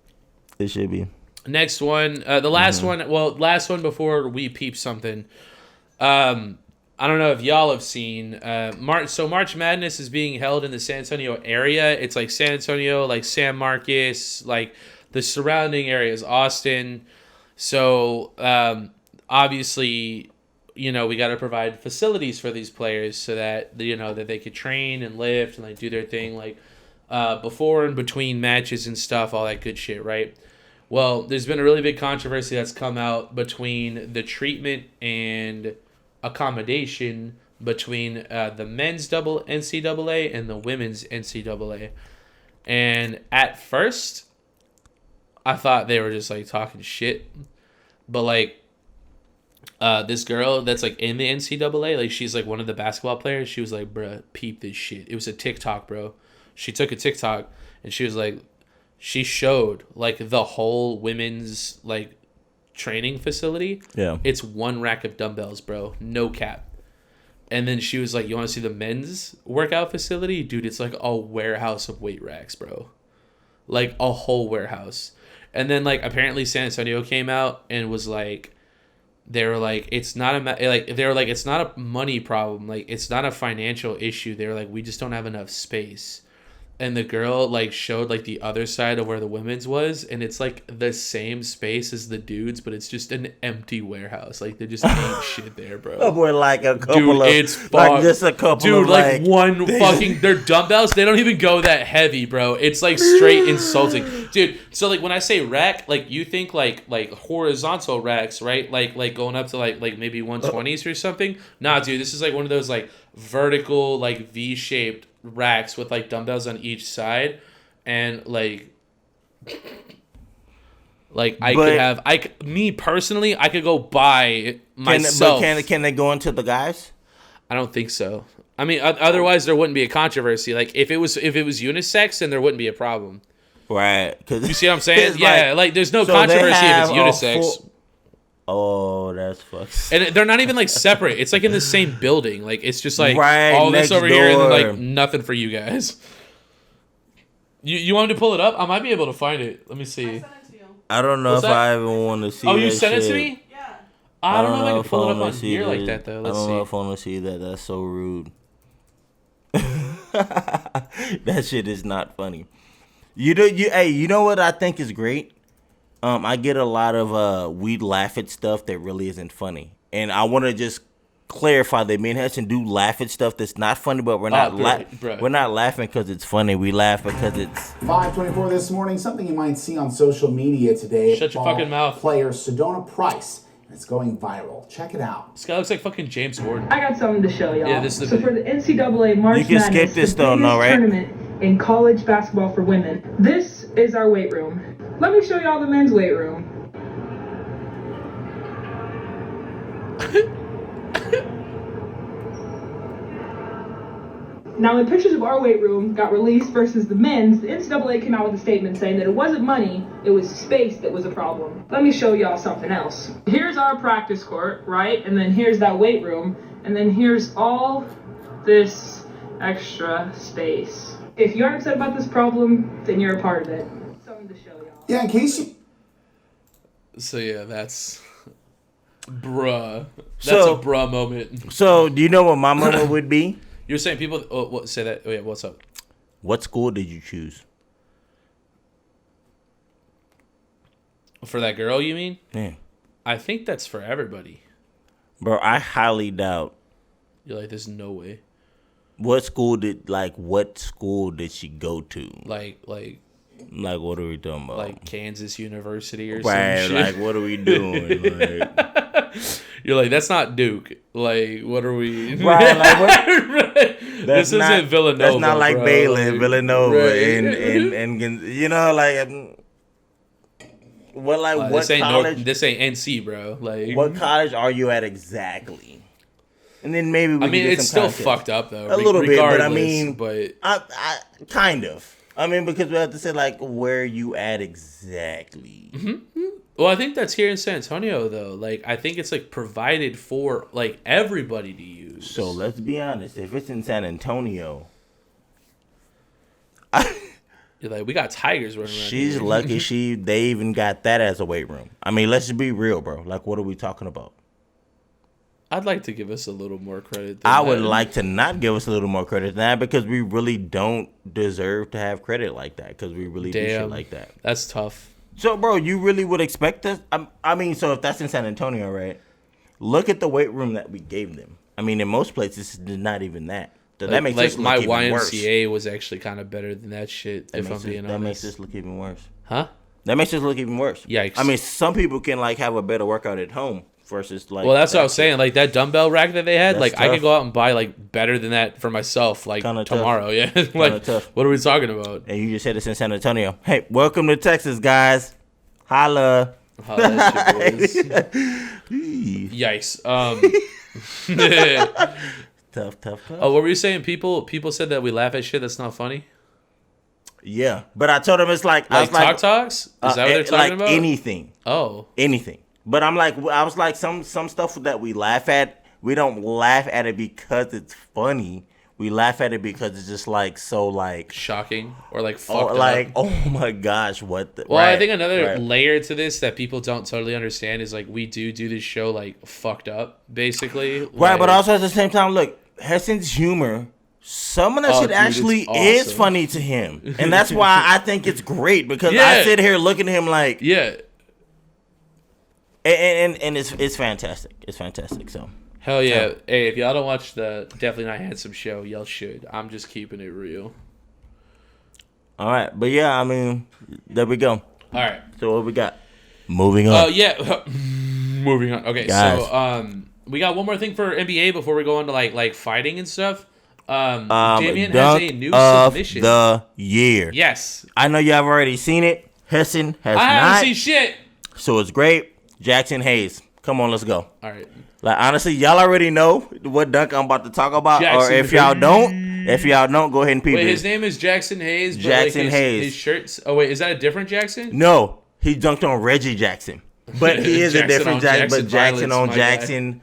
It should be. Next one, the last one. Well, last one before we peep something. I don't know if y'all have seen March Madness is being held in the San Antonio area. It's like San Antonio, like San Marcos, like the surrounding areas, Austin. So obviously, we got to provide facilities for these players so that that they could train and lift and like do their thing like before and between matches and stuff, all that good shit, right? Well, there's been a really big controversy that's come out between the treatment and accommodation between the men's double NCAA and the women's NCAA. And at first, I thought they were just like talking shit, but like this girl that's like in the NCAA, like she's like one of the basketball players. She was like, "Bruh, peep this shit." It was a TikTok, bro. She took a TikTok and she was like, she showed like the whole women's like training facility. Yeah, it's one rack of dumbbells, bro. No cap. And then she was like, "You want to see the men's workout facility, dude? It's like a warehouse of weight racks, bro. Like a whole warehouse." And then like apparently San Antonio came out and was like, they were like, it's not it's not a money problem, like it's not a financial issue. They were like, we just don't have enough space. And the girl like showed like the other side of where the women's was, and it's like the same space as the dudes, but it's just an empty warehouse. Like there just ain't shit there, bro. We're like a couple dude, of, it's like just a couple dude, of like one fucking, they're dumbbells. They don't even go that heavy, bro. It's like straight insulting, dude. So like when I say rack, like you think like horizontal racks, right? Like going up to like maybe 120s or something. Nah, dude, this is like one of those like vertical like V-shaped racks with like dumbbells on each side, and like me personally, I could go buy myself. Can they go into the guys? I don't think so. I mean, otherwise there wouldn't be a controversy. Like if it was unisex, then there wouldn't be a problem. Right? You see what I'm saying? Yeah, like there's no controversy if it's unisex. Oh, that's fucked. And they're not even like separate. It's like in the same building. Like it's just like right all this over door. here, and then like nothing for you guys. You want me to pull it up? I might be able to find it. Let me see. I sent it to you. I don't know I even want to see. Oh, you sent it to me? Yeah. I don't know if I can pull it up on here like that though. Let's see. I don't know if I want to see that. That's so rude. That shit is not funny. You know what I think is great? I get a lot of we laugh at stuff that really isn't funny, and I want to just clarify that me and Heston do laugh at stuff that's not funny, but we're not we're not laughing because it's funny. We laugh because it's 5:24 this morning. Something you might see on social media today. Shut your fucking mouth. Player Sedona Price, and it's going viral. Check it out. This guy looks like fucking James Gordon. I got something to show y'all. Yeah, this is so for the NCAA March You can skip Madness, this the though, biggest no, right? tournament in college basketball for women. This is our weight room. Let me show y'all the men's weight room. Now, when pictures of our weight room got released versus the men's, the NCAA came out with a statement saying that it wasn't money, it was space that was a problem. Let me show y'all something else. Here's our practice court, right? And then here's that weight room. And then here's all this extra space. If you aren't upset about this problem, then you're a part of it. Something to show y'all. Yeah, in case you... So yeah, that's... Bruh. That's So- a bruh moment. So, do you know what my moment would be? You're saying people... Oh, what, say that. Oh, yeah, what's up? What school did you choose? For that girl, you mean? Yeah. I think that's for everybody. Bro, I highly doubt. You're like, there's no way. What school did she go to? Like, what are we talking about? like Kansas University or right, some shit. like, what are we doing? Like, you're like, that's not Duke. Like, what are we? right, like, what? Right. This isn't Villanova. That's not like bro. Baylor, Like, Villanova, right. and you know, like, what, like, what college? This ain't NC, bro. Like, What college are you at exactly? And then maybe we I mean, can get it's some still context. fucked up though. A little bit, but I mean, but I kind of. I mean, because we have to say like where you at exactly. Mm-hmm. Well, I think that's here in San Antonio though. Like, I think it's like provided for like everybody to use. So let's be honest. If it's in San Antonio, you're like, we got tigers running around. she's here. lucky they even got that as a weight room. I mean, let's just be real, bro. Like, what are we talking about? I'd like to give us a little more credit. I would like to not give us a little more credit than that because we really don't deserve to have credit like that because we really do shit like that. That's tough. So, bro, you really would expect us? I mean, so if that's in San Antonio, right? Look at the weight room that we gave them. I mean, in most places, it's not even that. So that makes us look my even YMCA worse. was actually kind of better than that shit. If I'm being honest, that makes us look even worse. Huh? That makes us look even worse. Yikes. I mean, some people can like have a better workout at home versus like. Well, that's what I was saying. Like that dumbbell rack that they had, That's like I tough. could go out and buy like better than that for myself, like Kinda tomorrow. tough. Yeah, like tough. what are we talking about? And you just said it's in San Antonio. Hey, welcome to Texas, guys. Holla. Holla at your boys. Yikes. Tough. Oh, what were you saying? People said that we laugh at shit that's not funny. Yeah, but I told him it's like I Like was like talks? Is that what they're talking like about? anything. Oh, Anything. But I was like some stuff that we laugh at. We don't laugh at it because it's funny. We laugh at it because it's just like so like shocking or like oh, fucked like up. oh my gosh, what the Well, I right, think another right. layer to this that people don't totally understand is like we do this show like fucked up, basically. Right, Like, but also at the same time, look, Heston's humor, some of that Oh, shit dude, actually it's is awesome. funny to him. And that's why I think it's great because Yeah. I sit here looking at him like yeah. and it's fantastic. It's fantastic. So Hell yeah. Hey, if y'all don't watch the Definitely Not Handsome show, y'all should. I'm just keeping it real. all right. But yeah, I mean, there we go. All right. So what we got? Moving on. Oh, yeah. Moving on. Okay, Guys. so we got one more thing for NBA before we go into like fighting and stuff. Damian has a new of submission. the year. Yes. I know y'all have already seen it. Heston has I not. haven't seen shit. So it's great. Jackson Hayes. Come on, let's go. All right. Like honestly, y'all already know what dunk I'm about to talk about. Jackson or if y'all don't, go ahead and peep Wait, it. his name is Jackson Hayes. But Jackson like Hayes. His shirts. Oh wait, is that a different Jackson? No, he dunked on Reggie Jackson. But he is a Jackson different on Jackson. Jackson But Jackson violence, on my Jackson.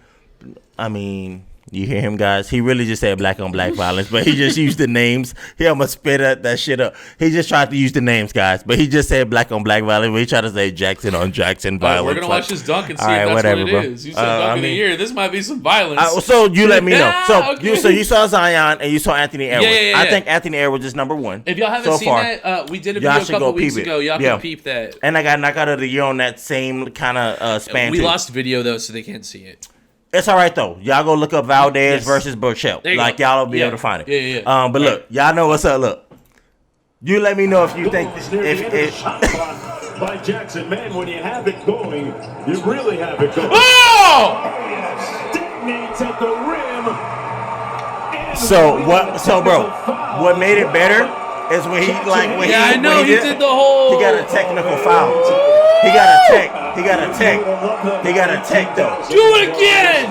I mean, you hear him, guys. He really just said black on black violence, but he just used the names. He almost spit that shit up. He just tried to use the names, guys. But he just said black on black violence. But he tried to say Jackson on Jackson violence. We're gonna watch this dunk and see All right, if that's whatever, what it bro. is. You said dunk of the year. This might be some violence. So you let me know. So Okay. you saw Zion and you saw Anthony Edwards. Yeah. I think Anthony Edwards is number one. If y'all haven't so seen far. that, we did a Y'all video a should couple go weeks peep it. ago. Y'all Yeah. can peep that. And I got knockout of the year on that same kind of span. We too. lost video though, so they can't see it. It's all right though. Y'all go look up Valdez Yes. versus Burchell. There you Like go. y'all will be Yeah. able to find it. Yeah. But look, y'all know what's up. Look, you let me know if you think if shot clock by Jackson, man, when you have it going, you really have it going. Oh! Detonates at the rim. And so bro, what made it better is when he Yeah, I know he did the whole. he got a technical foul. He got a tech though. Do it again!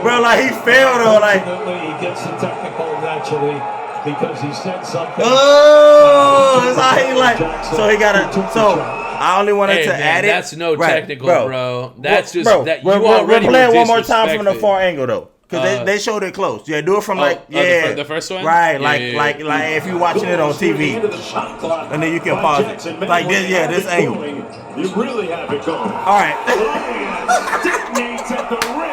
Bro, like he failed though, like he gets the technical naturally because he said something. that's how he like. So he got a. So I only wanted Hey, to man, add it. that's no Right, technical, bro. That's just bro, that you we're already playing were one more time from the disrespected. far angle though, because they showed it close. Yeah, do it from the first one. right, Yeah, like if you're watching it on TV, and then you can pause it like this. Yeah, this angle. You really have it going. All right. Detonates at the rim.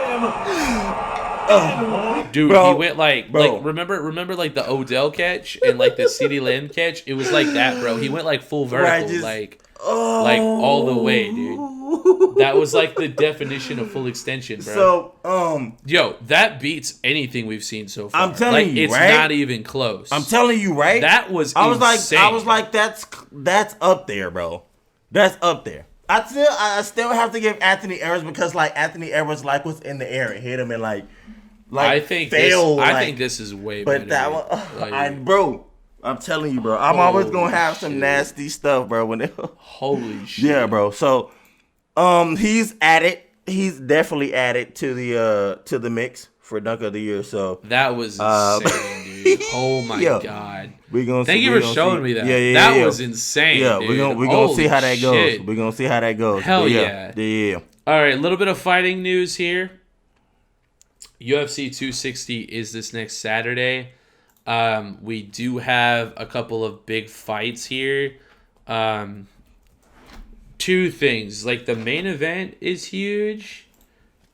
Dude, Bro, he went like remember like the Odell catch and like the CeeDee Lamb catch. It was like that, bro. He went like full vertical, just- like all the way, dude. That was like the definition of full extension, bro. So Yo, that beats anything we've seen so far. I'm telling you, it's right? not even close. I'm telling you, right? That was I was insane. like, that's up there, bro. That's up there. I still have to give Anthony Edwards because like Anthony Edwards like was in the air and hit him and like I think failed. I think this is way better. But that one, Like, bro, I'm telling you, bro. I'm always gonna have some shit. nasty stuff, bro. When holy shit. yeah, bro. So, he's added. He's definitely added to the mix for dunk of the year. So That was insane, dude. Oh my Yeah. god. we gonna Thank see, you we for gonna showing see. me that. Yeah, that yeah. was insane. Yeah, dude. we're gonna see how that goes. Shit. We're gonna see how that goes. Hell But yeah. Yeah. All right, a little bit of fighting news here. UFC 260 is this next Saturday. We do have a couple of big fights here. Two things. Like the main event is huge.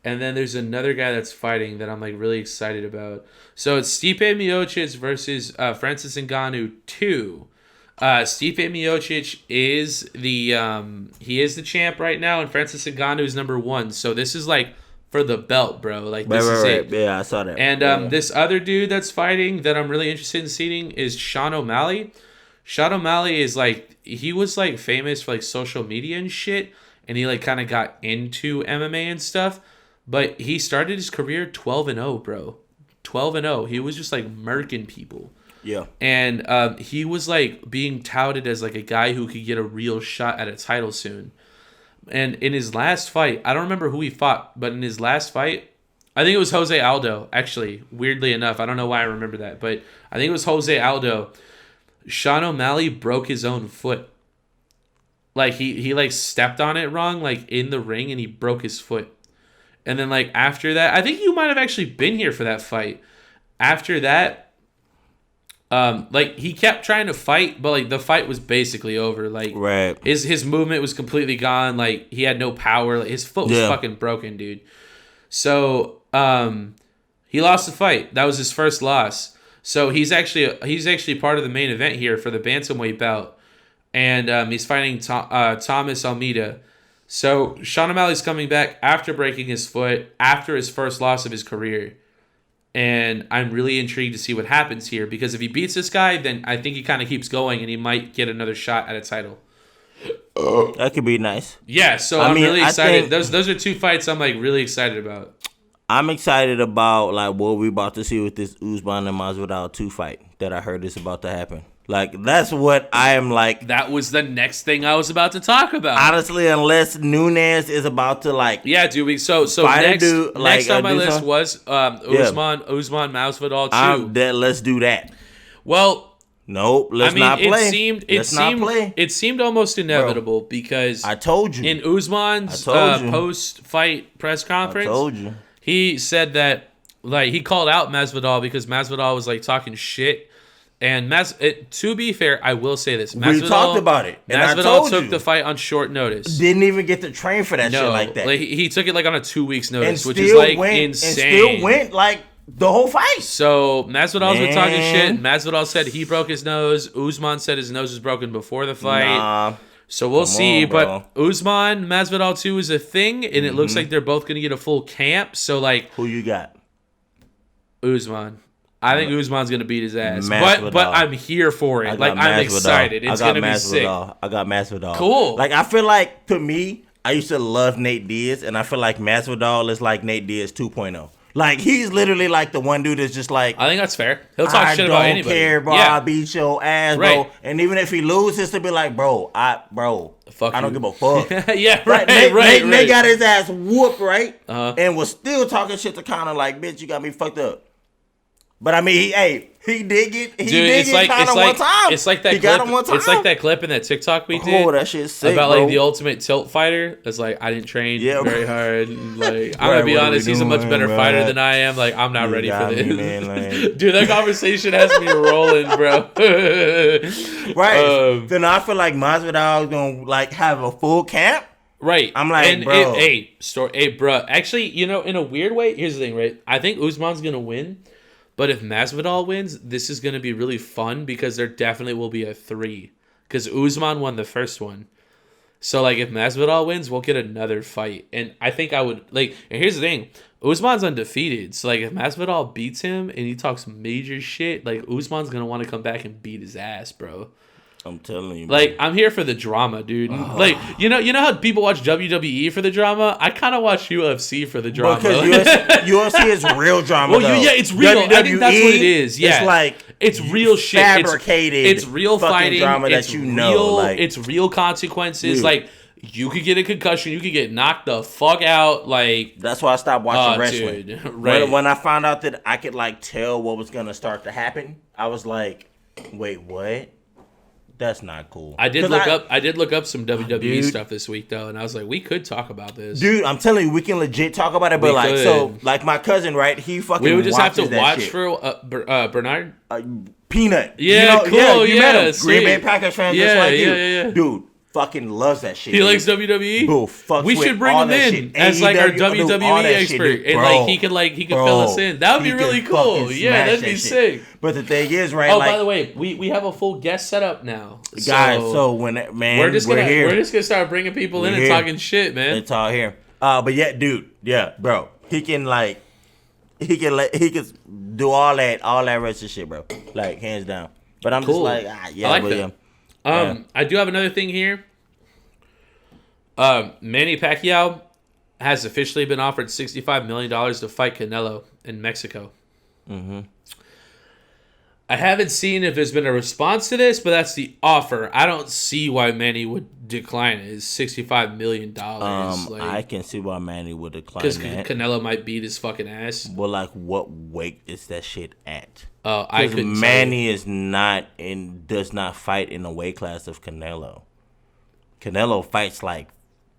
And then there's another guy that's fighting that I'm like really excited about. So it's Stipe Miocic versus Francis Ngannou 2. Stipe Miocic is the champ right now, and Francis Ngannou is number 1. So this is like for the belt, bro. Like this is it. Yeah, I saw that. And Yeah. this other dude that's fighting that I'm really interested in seeing is Sean O'Malley. Sean O'Malley is like, he was like famous for like social media and shit, and he like kind of got into MMA and stuff, but he started his career 12-0, bro. 12-0. He was just like murking people. Yeah. And he was like being touted as like a guy who could get a real shot at a title soon. And in his last fight, I don't remember who he fought, but in his last fight, I think it was Jose Aldo, actually, weirdly enough. I don't know why I remember that, but I think it was Jose Aldo. Sean O'Malley broke his own foot. Like, he like stepped on it wrong, like in the ring, and he broke his foot. And then like after that, I think you might have actually been here for that fight. After that, like he kept trying to fight, but like the fight was basically over. Like right. his movement was completely gone. Like he had no power. Like, his foot was fucking broken, dude. So he lost the fight. That was his first loss. So he's actually part of the main event here for the bantamweight bout, and he's fighting Thomas Almeida. So Sean O'Malley's coming back after breaking his foot, after his first loss of his career. And I'm really intrigued to see what happens here, because if he beats this guy, then I think he kind of keeps going and he might get another shot at a title. That could be nice. Yeah, so I'm really excited. Those are two fights I'm like really excited about. I'm excited about like what we about to see with this Usman and Masvidal II fight that I heard is about to happen. Like, that's what I am like. That was the next thing I was about to talk about. Honestly, unless Nunes is about to like. Yeah, dude. So next on my list was Usman Masvidal II. Let's do that. Well, nope. Let's not play. It seemed almost inevitable, bro, because I told you in Usman's post-fight press conference, I told you. He said that like he called out Masvidal because Masvidal was like talking shit. And to be fair, I will say this. We talked about it. And Masvidal took the fight on short notice. Didn't even get to train for that shit like that. Like, he took it like on a 2 weeks notice, which is like insane. And still went like the whole fight. So Masvidal's been talking shit. Masvidal said he broke his nose. Usman said his nose was broken before the fight. Nah, so we'll see. But Usman, Masvidal 2 is a thing, and it looks like they're both going to get a full camp. So like, who you got? Usman. I think Usman's gonna beat his ass, but I'm here for it. Like, I'm excited. It's gonna be sick. I got Masvidal. Cool. Like, I feel like, to me, I used to love Nate Diaz, and I feel like Masvidal is like Nate Diaz 2.0. Like, he's literally like the one dude that's just like, I think that's fair. He'll talk shit about anybody. I don't care, bro. Yeah. I'll beat your ass, bro. And even if he loses, to be like, bro, I don't give a fuck. Yeah, right. Nate got his ass whooped, right? Uh-huh. And was still talking shit to kind of like, bitch, you got me fucked up. But I mean, he did get kind of one time. It's like that he clip. Got him one time. It's like that clip in that TikTok we did. Oh, that shit's sick, about bro. like the ultimate tilt fighter. It's like, I didn't train very hard. Like, I'm gonna be honest, he's a much better fighter than I am. Like, I'm not ready for this. Man, like. Dude, that conversation has me rolling, bro. Right. Then I feel like Masvidal is gonna like have a full camp. Right. I'm like, bro. Bro. Actually, you know, in a weird way, here's the thing, right? I think Usman's gonna win. But if Masvidal wins, this is going to be really fun because there definitely will be a 3. Because Usman won the first one. So, like, if Masvidal wins, we'll get another fight. And I think I would, like, and here's the thing. Usman's undefeated. So, like, if Masvidal beats him and he talks major shit, like, Usman's going to want to come back and beat his ass, bro. I'm telling you, like, I'm here for the drama, dude. Like, you know how people watch WWE for the drama? I kind of watch UFC for the drama. Because UFC is real drama. Well, yeah, it's real. WWE, I think that's what it is. Yeah, it's like it's real shit. Fabricated. It's real fighting. Drama it's that you real, know. Like, it's real consequences. Dude. Like, you could get a concussion. You could get knocked the fuck out. Like, that's why I stopped watching wrestling. Dude, right. When I found out that I could like tell what was gonna start to happen, I was like, wait, what? That's not cool. I did look up some WWE stuff this week though, and I was like, we could talk about this. Dude, I'm telling you, we can legit talk about it. But like my cousin, right? He fucking. We would just have to watch shit. for Bernard. Peanut. Yeah, cool. You met him. Green Bay Packers fan, just like you. Yeah. Dude, fucking loves that shit. He likes WWE. Bro, we should bring him in as like our WWE expert, and like he could fill us in. That would be really cool. Yeah, that'd be sick. But the thing is, right? Oh, by the way, we have a full guest setup now, guys. So when we're just gonna start bringing people in and talking shit, man. It's all here. But yeah, dude, bro, he can do all that rest of shit, bro. Like, hands down. But I'm Cool. just like, yeah, I like but that. yeah. I do have another thing here. Manny Pacquiao has officially been offered $65 million to fight Canelo in Mexico. Mm-hmm. I haven't seen if there's been a response to this, but that's the offer. I don't see why Manny would decline it. It's $65 million. I can see why Manny would decline because that. Canelo might beat his fucking ass. Well, like, what weight is that shit at? I couldn't Manny is not does not fight in the weight class of Canelo. Canelo fights like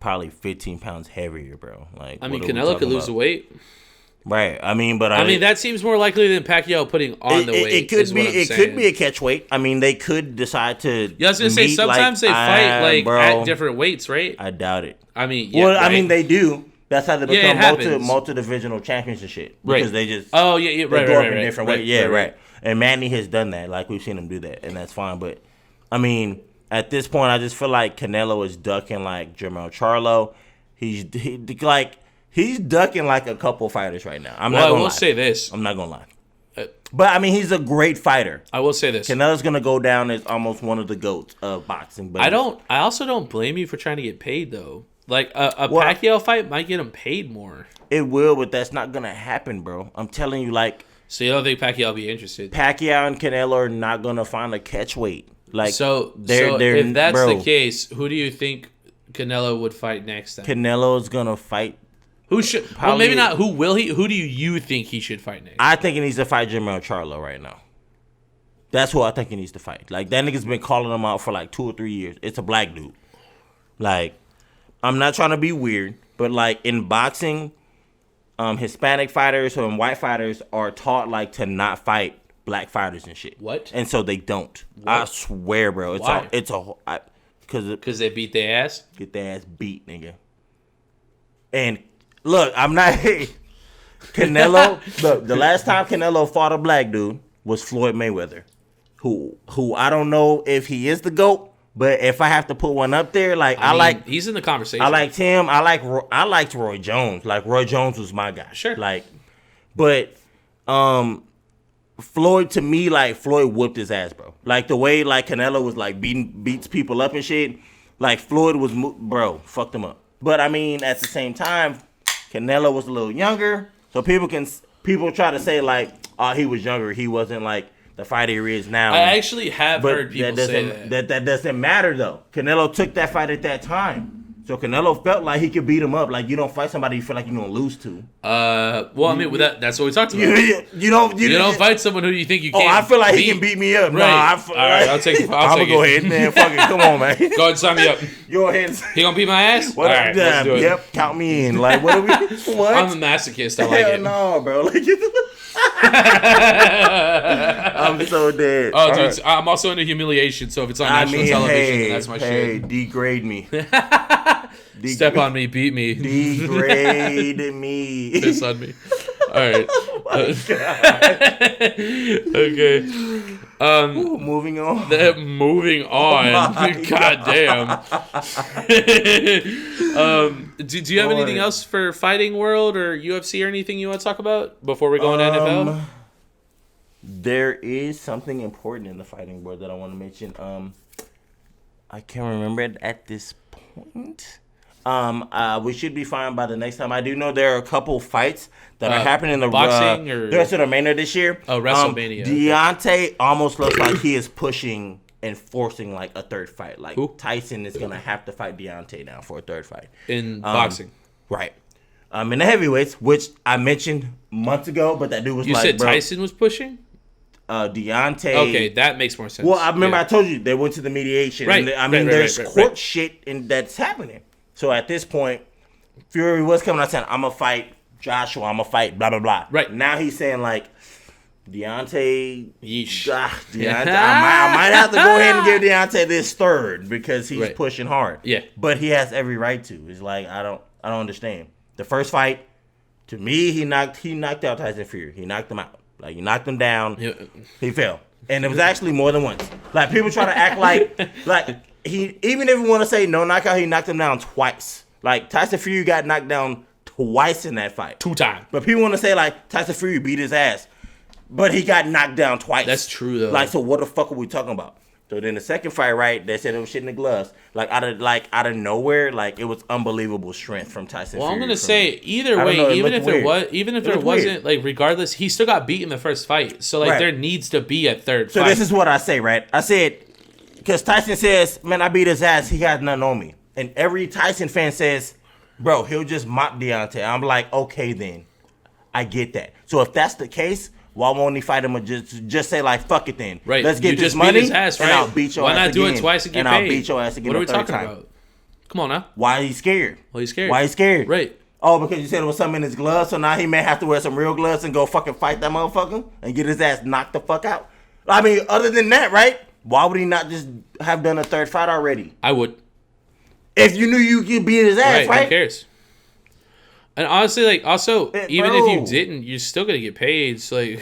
probably 15 pounds heavier, bro. Like, I mean, Canelo could lose the weight. Right. I mean, but I mean that seems more likely than Pacquiao putting on the weight. It could be a catch weight. I mean, they could decide to. Yeah, I was gonna say sometimes they fight at different weights, right? I doubt it. I mean, yeah, well, right? I mean they do. That's how they become multi-divisional champions and shit. Because they just right, they go up in different ways. Yeah, right. And Manny has done that. Like, we've seen him do that, and that's fine. But I mean, at this point, I just feel like Canelo is ducking like Jermell Charlo. He's ducking like a couple fighters right now. I will say this. I'm not gonna lie. But I mean, he's a great fighter. I will say this. Canelo's gonna go down as almost one of the GOATs of boxing. But I also don't blame you for trying to get paid though. Like a Pacquiao fight might get him paid more. It will, but that's not gonna happen, bro. I'm telling you, like. So you don't think Pacquiao will be interested? Pacquiao and Canelo are not gonna find a catch weight. Like, so if that's the case, who do you think Canelo would fight next? Then Canelo's gonna fight. Who should? Probably, well, maybe not. Who will he? Who do you think he should fight next? I think he needs to fight Jermell Charlo right now. That's who I think he needs to fight. Like, that nigga's been calling him out for like 2 or 3 years. It's a black dude. Like, I'm not trying to be weird, but like in boxing, Hispanic fighters and white fighters are taught like to not fight black fighters and shit. What? And so they don't. What? I swear, bro. Why? Because they beat their ass. Get their ass beat, nigga. And look, I'm not. Canelo. Look, the last time Canelo fought a black dude was Floyd Mayweather, who I don't know if he is the GOAT, but if I have to put one up there, like I like, he's in the conversation. I liked him. I liked Roy Jones. Like, Roy Jones was my guy. Sure. Like, but Floyd, to me, like, Floyd whooped his ass, bro. Like, the way like Canelo was like beats people up and shit. Like, Floyd was fucked him up. But I mean, at the same time, Canelo was a little younger, so people try to say like, oh, he was younger, he wasn't like the fighter he is now. I actually have heard people say that. That doesn't matter though. Canelo took that fight at that time. So Canelo felt like he could beat him up. Like, you don't fight somebody you feel like you're gonna lose to. Well, I mean, that's what we talked about. You don't fight someone who you think you can't. Oh, I feel like he can beat me up. Right. Nah, all right, I'll take it. I'm gonna go ahead, man. Fuck it, come on, man. Go ahead and sign me up. Go ahead. He gonna beat my ass? All right, let's do it. Yep, count me in. Like, what are we? What? I'm a masochist. I like it. No, bro. Like, I'm so dead. Oh, dude, right. I'm also into humiliation. So if it's on national television, then that's my shit. Degrade me. Step on me, beat me. Degrade me. Piss on me. All right. Okay. Moving on. Moving on. God damn. Do you have anything else for fighting world or UFC or anything you want to talk about before we go into NFL? There is something important in the fighting world that I want to mention. I can't remember it at this point. We should be fine by the next time. I do know there are a couple fights that are happening in the boxing or the rest of the remainder this year. Oh, WrestleMania. Dejounte almost looks like he is pushing and forcing like a third fight. Like, who? Tyson is gonna have to fight Dejounte now for a third fight in boxing. Right. In the heavyweights, which I mentioned months ago, but that dude was you said Tyson was pushing. Dejounte. Okay, that makes more sense. Well, I remember I told you they went to the mediation. Right. And there's court shit that's happening. So at this point, Fury was coming out saying, I'm going to fight Joshua. I'm going to fight blah, blah, blah. Right. Now he's saying, like, Dejounte. Yeesh. Dejounte. I might have to go ahead and give Dejounte this third because he's pushing hard. Yeah. But he has every right to. It's like, I don't understand. The first fight, to me, he knocked out Tyson Fury. He knocked him out. Like, he knocked him down. Yeah. He fell. And it was actually more than once. Like, people try to act like he, even if you want to say no knockout, he knocked him down twice. Like, Tyson Fury got knocked down twice in that fight. 2 times. But people want to say, like, Tyson Fury beat his ass. but he got knocked down twice. That's true though. Like, so what the fuck are we talking about? So then the second fight, right? They said it was shit in the gloves. Like out of nowhere, like it was unbelievable strength from Tyson. Well, Fury I'm gonna say either way, even if there wasn't, like regardless, he still got beat in the first fight. So like there needs to be a third fight. So this is what I say, right? I said because Tyson says, "Man, I beat his ass. He got nothing on me," and every Tyson fan says, "Bro, he'll just mop Dejounte." I'm like, okay, then I get that. So if that's the case. Why won't he fight him or just say like fuck it then? Right. Let's get this money and I'll beat your ass again. Why not do it twice and get paid? And I'll beat your ass again. What are we talking about? Come on now. Why is he scared? Well, he's scared. Why is he scared? Right. Oh, because you said there was something in his gloves, so now he may have to wear some real gloves and go fucking fight that motherfucker and get his ass knocked the fuck out. I mean, other than that, right? Why would he not just have done a third fight already? I would. If you knew you could beat his ass, right? Who cares? And honestly, like, also, even if you didn't, you're still gonna get paid. So, like,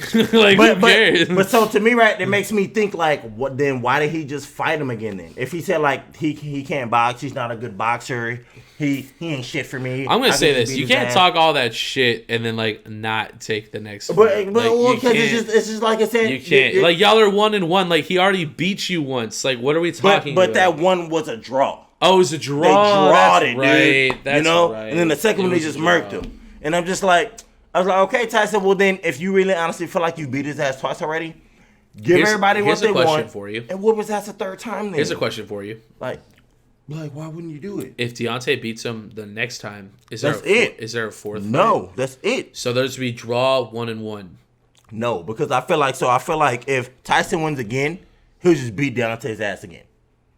who cares? But so to me, right, it makes me think like, what? Then why did he just fight him again? Then, if he said like he can't box, he's not a good boxer, he ain't shit for me. I'm gonna say this: you can't talk all that shit and then like not take the next. But because it's just like I said, you can't. Like y'all are 1-1. Like he already beat you once. Like what are we talking about? But that one was a draw. Oh, it was a draw. They drawed it, right. dude. That's you know? right. And then the second one, they just murked him. And I'm just like, I was like, okay, Tyson, well then, if you really honestly feel like you beat his ass twice already, give everybody what they want. Here's a question for you. And whoop his ass a third time then. Here's a question for you. Like, why wouldn't you do it? If Dejounte beats him the next time, is there a fourth fight? No, that's it. So there's to be draw 1-1. No, because I feel like if Tyson wins again, he'll just beat Deontay's ass again.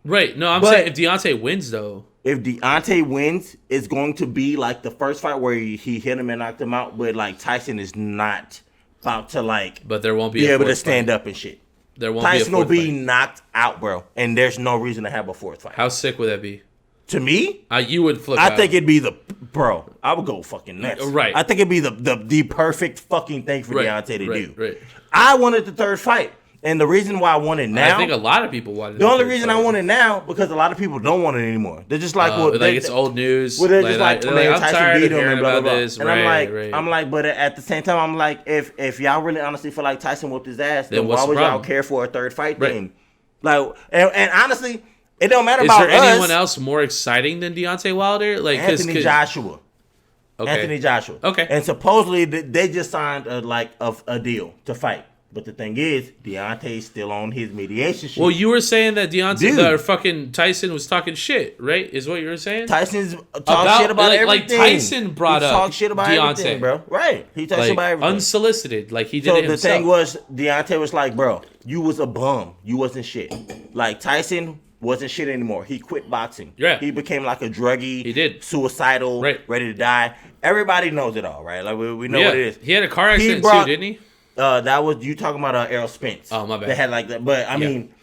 Right. No, I'm saying if Dejounte wins, though. If Dejounte wins, it's going to be like the first fight where he hit him and knocked him out, but like Tyson is not about to like but there won't be able to stand up and shit. There won't Tyson be a fourth will be fight. knocked out, bro, and there's no reason to have a fourth fight. How sick would that be? To me? You would flip out. I think it'd be I would go fucking nuts. Right. I think it'd be the perfect fucking thing for Dejounte to do. Right. I wanted the third fight. And the reason why I want it now, I think a lot of people want it. The only reason I want it now because a lot of people don't want it anymore. They're just like, it's old news. Well, they're just like, man, I'm Tyson tired beat of him and blah blah blah. This. And I'm like, but at the same time, I'm like, if y'all really honestly feel like Tyson whooped his ass, then why would y'all care for a third fight then? Like, and honestly, it don't matter about us. Is there anyone else more exciting than Deontay Wilder? Like Anthony Joshua. Okay. Anthony Joshua. Okay. And supposedly they just signed a deal to fight. But the thing is, Deontay's still on his mediation shit. Well, you were saying that fucking Tyson was talking shit, right? Is what you were saying? Tyson's talk shit about everything. Like Tyson brought up talk shit about Deontay, everything, bro. Right. He talked shit about everything. Unsolicited. Like he did it himself. So the thing was, Dejounte was like, bro, you was a bum. You wasn't shit. Like Tyson wasn't shit anymore. He quit boxing. Yeah. He became like a druggie. He did. Suicidal. Right. Ready to die. Everybody knows it all, right? Like we know what it is. He had a car accident too, didn't he? That was you talking about Errol Spence. Oh my bad. They had like that, but I mean,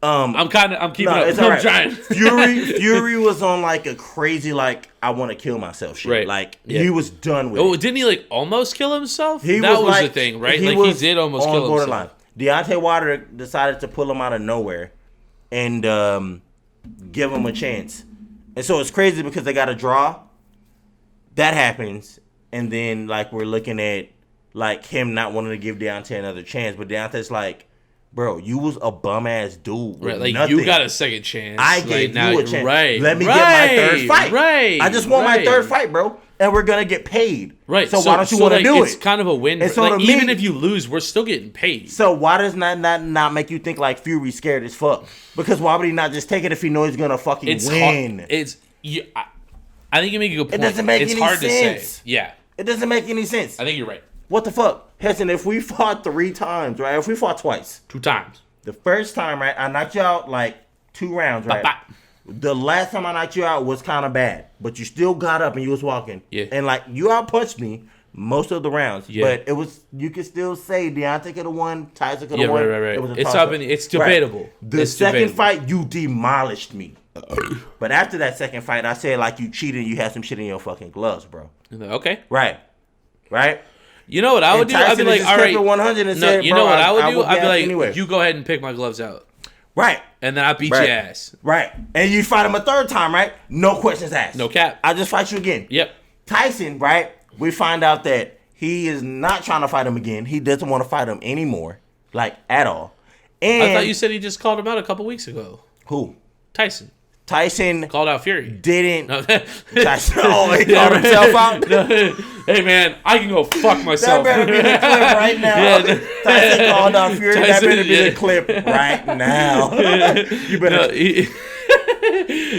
I'm keeping up. It's all right. I'm trying. Fury was on like a crazy like I want to kill myself shit. Right. Like he was done with. Oh, it. didn't he like almost kill himself? That was the thing, right? He did almost kill himself. Deontay Wilder decided to pull him out of nowhere and give him a chance, and so it's crazy because they got a draw. That happens, and then like we're looking at. Like him not wanting to give Deontay another chance, but Deontay's like, bro, you was a bum ass dude. Right, like nothing. You got a second chance. I gave you a chance. Right. Let me get my third fight. Right. I just want my third fight, bro. And we're gonna get paid. Right. So why don't you want to do it's it? It's kind of a win. And so like, even if you lose, we're still getting paid. So why does not make you think like Fury's scared as fuck? Because why would he not just take it if he knows he's gonna fucking win? I think you make a good point. It doesn't make any sense. Hard to say. Yeah. It doesn't make any sense. I think you're right. What the fuck? Heston, if we fought 3 times, right? If we fought twice. 2 times. The first time, right, I knocked you out like 2 rounds, right? The last time I knocked you out was kind of bad, but you still got up and you was walking. Yeah. And like you outpunched me most of the rounds. Yeah. But it was you could still say Deontay could have won, Tyson could have won. Right. It was it's debatable. Right. The second fight, you demolished me. But after that second fight, I said like you cheated, you had some shit in your fucking gloves, bro. Okay. Right. You know what I would do? I'd be like, all right. 100 and said, you know what I would do? I'd be like, anyway. You go ahead and pick my gloves out. Right. And then I beat your ass. Right. And you fight him a third time, right? No questions asked. No cap. I just fight you again. Yep. Tyson, right? We find out that He is not trying to fight him again. He doesn't want to fight him anymore, like at all. And I thought you said he just called him out a couple weeks ago. Who? Tyson. Tyson called out Fury. Didn't. No. Tyson, he called himself out. No. Hey man, I can go fuck myself. That better be the clip right now. Yeah. Tyson called out Fury. Tyson, that better be the clip right now. You better. No,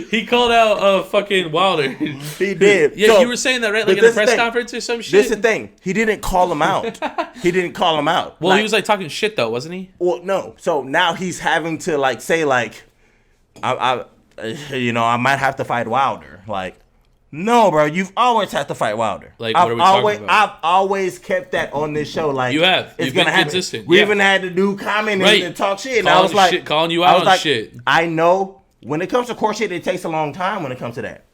he called out fucking Wilder. He did. Yeah, so, you were saying that, right? Like in a press conference or some shit? This is the thing. He didn't call him out. He didn't call him out. Well, he was like talking shit though, wasn't he? Well, no. So now he's having to like say like, I might have to fight Wilder. Like, no, bro, you've always had to fight Wilder. Like, what are we talking about? I've always kept that on this show. Like, you have. It's You've gonna been happen. consistent. We Yeah. even had to do commenting Right. and talk shit. And Calling I was like, shit, calling you out on shit. I know when it comes to court shit, it takes a long time. When it comes to that,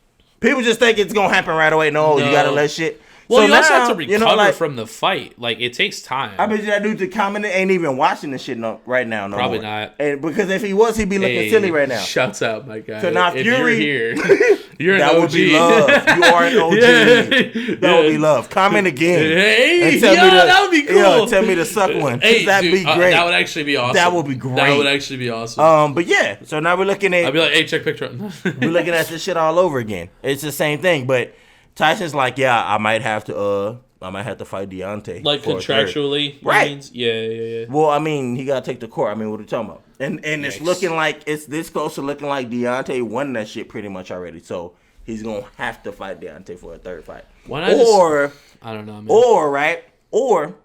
people just think it's gonna happen right away. No. You gotta let shit. Well, so you also now, have to recover like, from the fight. Like, it takes time. I bet you that dude that commented ain't even watching this shit right now. No Probably more. not. And because if he was, he'd be looking silly right now. Shouts out, my guy. So now if Fury, you're here, you're an that OG. would be love. You are an OG. That would be love. Comment again. Hey, and tell me that would be cool. Yeah, tell me to suck one. Hey, that'd dude, be great. that would actually be awesome. That would be great. That would actually be awesome. But yeah, so now we're looking at. I'd be like, hey, check picture. We're looking at this shit all over again. It's the same thing, but Tyson's like, yeah, I might have to fight Dejounte. Like contractually, right? Means? Yeah. Well, I mean, he got to take the court. I mean, what are you talking about? And it's looking like it's this close to looking like Dejounte won that shit pretty much already. So he's gonna have to fight Dejounte for a third fight. Why not I don't know, man. Or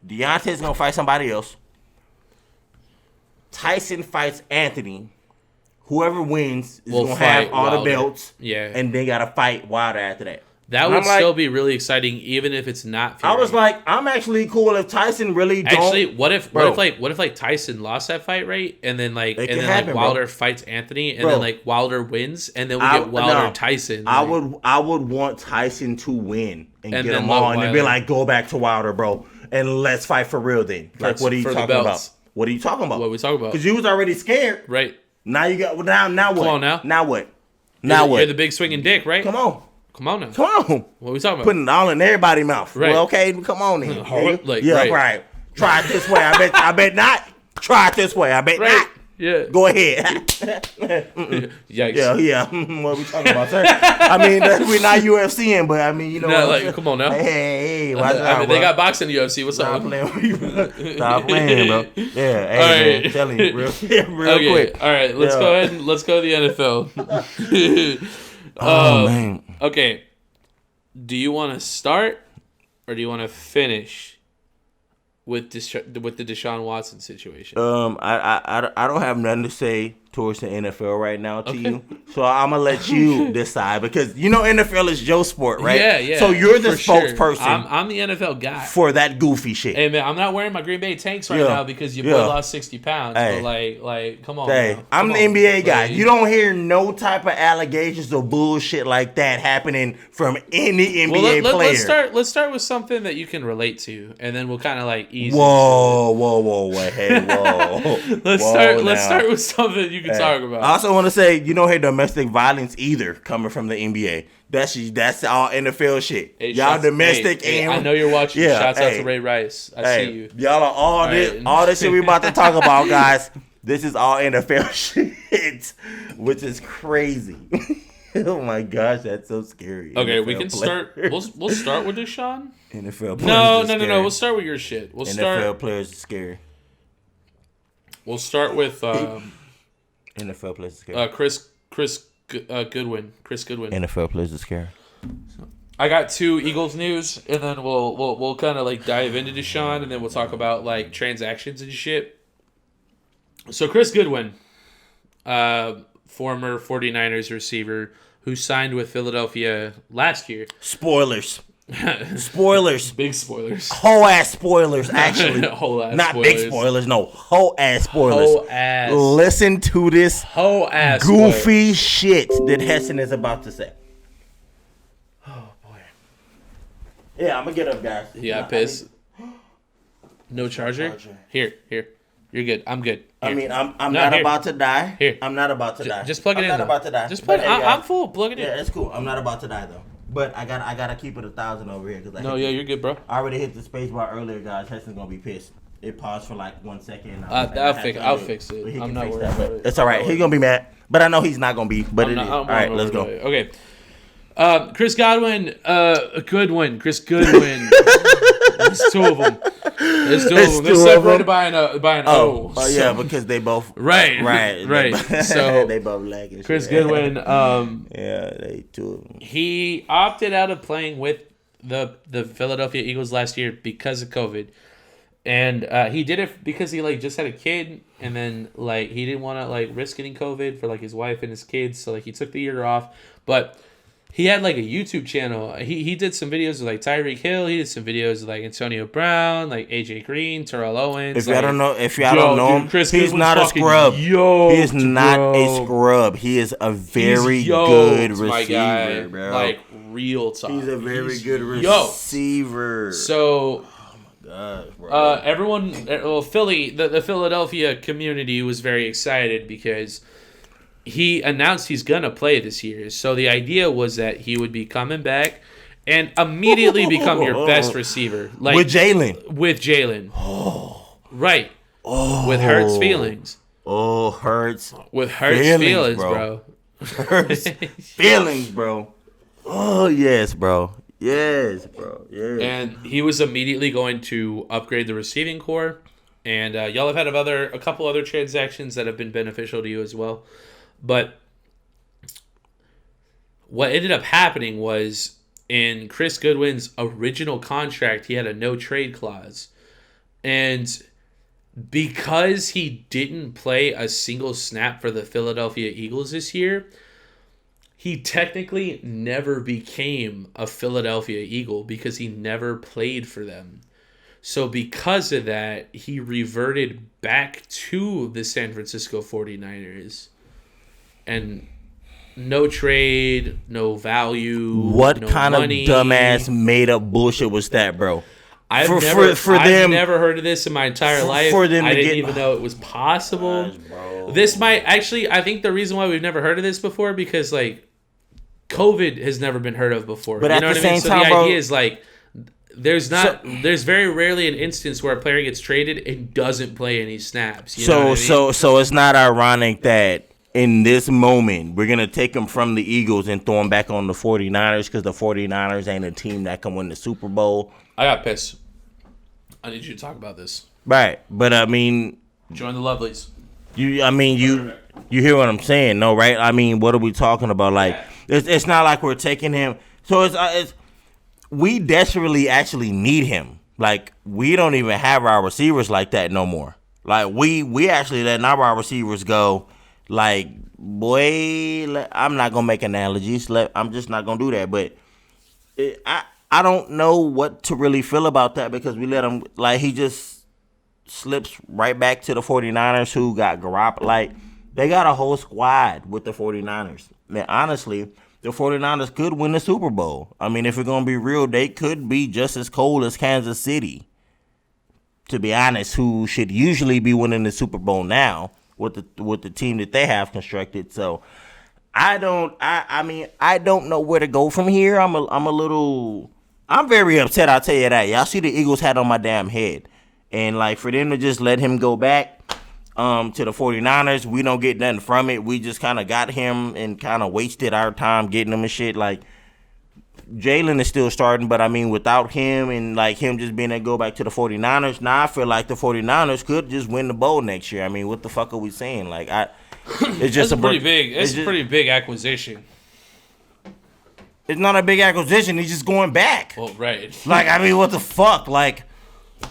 Dejounte's gonna fight somebody else. Tyson fights Anthony. Whoever wins is gonna have all the belts. Yeah, and they gotta fight Wilder after that. That would still be really exciting, even if it's not Fury. I was like, I'm actually cool if Tyson really don't. Actually, what if Tyson lost that fight, right? And then Wilder fights Anthony, and then like Wilder wins, and then we get Wilder Tyson. I would want Tyson to win and get him on and be like, go back to Wilder, bro, and let's fight for real then. Like, what are you talking about? What are you talking about? What are we talking about? Because you was already scared, right? Now you got now what? Come on now. Now what? You're the big swinging dick, right? Come on now. Come on. What are we talking about? Putting it all in everybody's mouth. Right. Well, okay, come on then. Right. Try it this way. I bet not. Try it this way. I bet not. Yeah. Go ahead. Yikes. Yeah. What are we talking about, sir? I mean, we're not UFCing, but I mean, you know. No, like, come on now. Hey, watch out, they got boxing in the UFC. What's up? Stop playing, bro. Yeah. Hey, right. man, telling you real quick. All right. Let's go ahead and let's go to the NFL. Man. Okay. Do you want to start or do you want to finish with the Deshaun Watson situation? I don't have nothing to say towards the NFL right now to you, so I'm gonna let you decide because you know NFL is your sport, right? Yeah. So you're the spokesperson. Sure. I'm the NFL guy for that goofy shit. Hey man, I'm not wearing my Green Bay tanks right now because your boy lost 60 pounds. Hey. But like, come on. Hey, I'm the NBA guy. You don't hear no type of allegations or bullshit like that happening from any NBA player. Let's start with something that you can relate to, and then we'll kind of like ease. Whoa, hey, whoa. Let's start with something you can talk about. I also want to say you don't hear domestic violence either coming from the NBA. That's all NFL shit. Hey, y'all domestic and I know you're watching. Yeah, Shouts out to Ray Rice. I see you. Y'all are all this shit we about to talk about, guys. This is all NFL shit, which is crazy. Oh my gosh, that's so scary. Okay, NFL we can start. We'll start with Deshaun. NFL players. No. We'll start with your shit. NFL players are scary. We'll start with NFL players are scary. Chris Goodwin. Chris Goodwin. NFL players are scary. I got 2 Eagles news, and then we'll kind of like dive into Deshaun, and then we'll talk about like transactions and shit. So Chris Goodwin, former 49ers receiver who signed with Philadelphia last year. Spoilers. Big spoilers. Whole ass spoilers, actually. Whole ass Not spoilers. big spoilers, no. Whole ass spoilers. Whole ass. Listen to this whole ass goofy shit that Heston is about to say. Oh, boy. Yeah, I'm going to get up, guys. You got pissed? No charger? Here. You're good. I'm good. Here. I mean, I'm not about to die. Here. I'm not about to die. Just plug it in. I'm not about to die. Just plug it in. Hey, I'm full. Plug it in. Yeah, it's cool. I'm not about to die, though. But I gotta keep it 1,000 over here because you're good, bro. I already hit the space bar earlier, guys. Heston's gonna be pissed. It paused for like 1 second. I'll fix it. I'm not worried about it. It's all right. He's gonna be mad, but I know he's not gonna be. But all right, let's go. Okay. Chris Goodwin. Chris Goodwin. There's two of them. They're separated by an O. Oh yeah, because they both right. So they both lagging. Chris Goodwin. Yeah, they two of them. He opted out of playing with the Philadelphia Eagles last year because of COVID, and he did it because he just had a kid, and then he didn't want to risk getting COVID for his wife and his kids, so he took the year off, but. He had a YouTube channel. He did some videos with Tyreek Hill. He did some videos with Antonio Brown, AJ Green, Terrell Owens. If y'all don't know him, he's not a scrub. He is not a scrub. He is a very good receiver, bro. Real talk. He's a very good receiver. So, oh my gosh, bro. Everyone, Philly, the Philadelphia community was very excited because. He announced he's going to play this year. So the idea was that he would be coming back and immediately become your best receiver. With Jaylen. Oh. Right. Oh. With Hurts feelings. Oh, Hurts. With Hurts feelings, bro. Hurts feelings, bro. Oh, yes, bro. Yes, bro. Yes. And he was immediately going to upgrade the receiving core. And y'all have had a couple other transactions that have been beneficial to you as well. But what ended up happening was in Chris Goodwin's original contract, he had a no-trade clause. And because he didn't play a single snap for the Philadelphia Eagles this year, he technically never became a Philadelphia Eagle because he never played for them. So because of that, he reverted back to the San Francisco 49ers. And no trade, no value, what no kind money. Of dumbass made up bullshit was that, bro? I've never heard of this in my entire life. I didn't even know it was possible. Gosh, this might actually, I think the reason why we've never heard of this before because COVID has never been heard of before. But you at know what the I mean? same time, the idea is there's very rarely an instance where a player gets traded and doesn't play any snaps. You know what I mean? So it's not ironic that in this moment, we're going to take him from the Eagles and throw him back on the 49ers because the 49ers ain't a team that can win the Super Bowl. I got pissed. I need you to talk about this. Right. But, I mean... Join the Lovelies. You hear what I'm saying, no, right? I mean, what are we talking about? It's not like we're taking him... So, it's we desperately actually need him. We don't even have our receivers like that no more. We actually letting our receivers go... boy, I'm not going to make analogies. I'm just not going to do that. But I don't know what to really feel about that because we let him, he just slips right back to the 49ers who got Garoppolo. They got a whole squad with the 49ers. Man, honestly, the 49ers could win the Super Bowl. I mean, if we're going to be real, they could be just as cold as Kansas City. To be honest, who should usually be winning the Super Bowl now. With the team that they have constructed, so I don't know where to go from here. I'm very upset. I'll tell you that. Y'all see the Eagles hat on my damn head, and for them to just let him go back to the 49ers, we don't get nothing from it. We just kind of got him and kind of wasted our time getting him and shit. Jaylen is still starting, but I mean, without him and him just being able to go back to the 49ers, now I feel like the 49ers could just win the bowl next year. I mean, what the fuck are we saying? It's just pretty big. It's a pretty big acquisition. It's not a big acquisition. He's just going back. Well, right. I mean, what the fuck?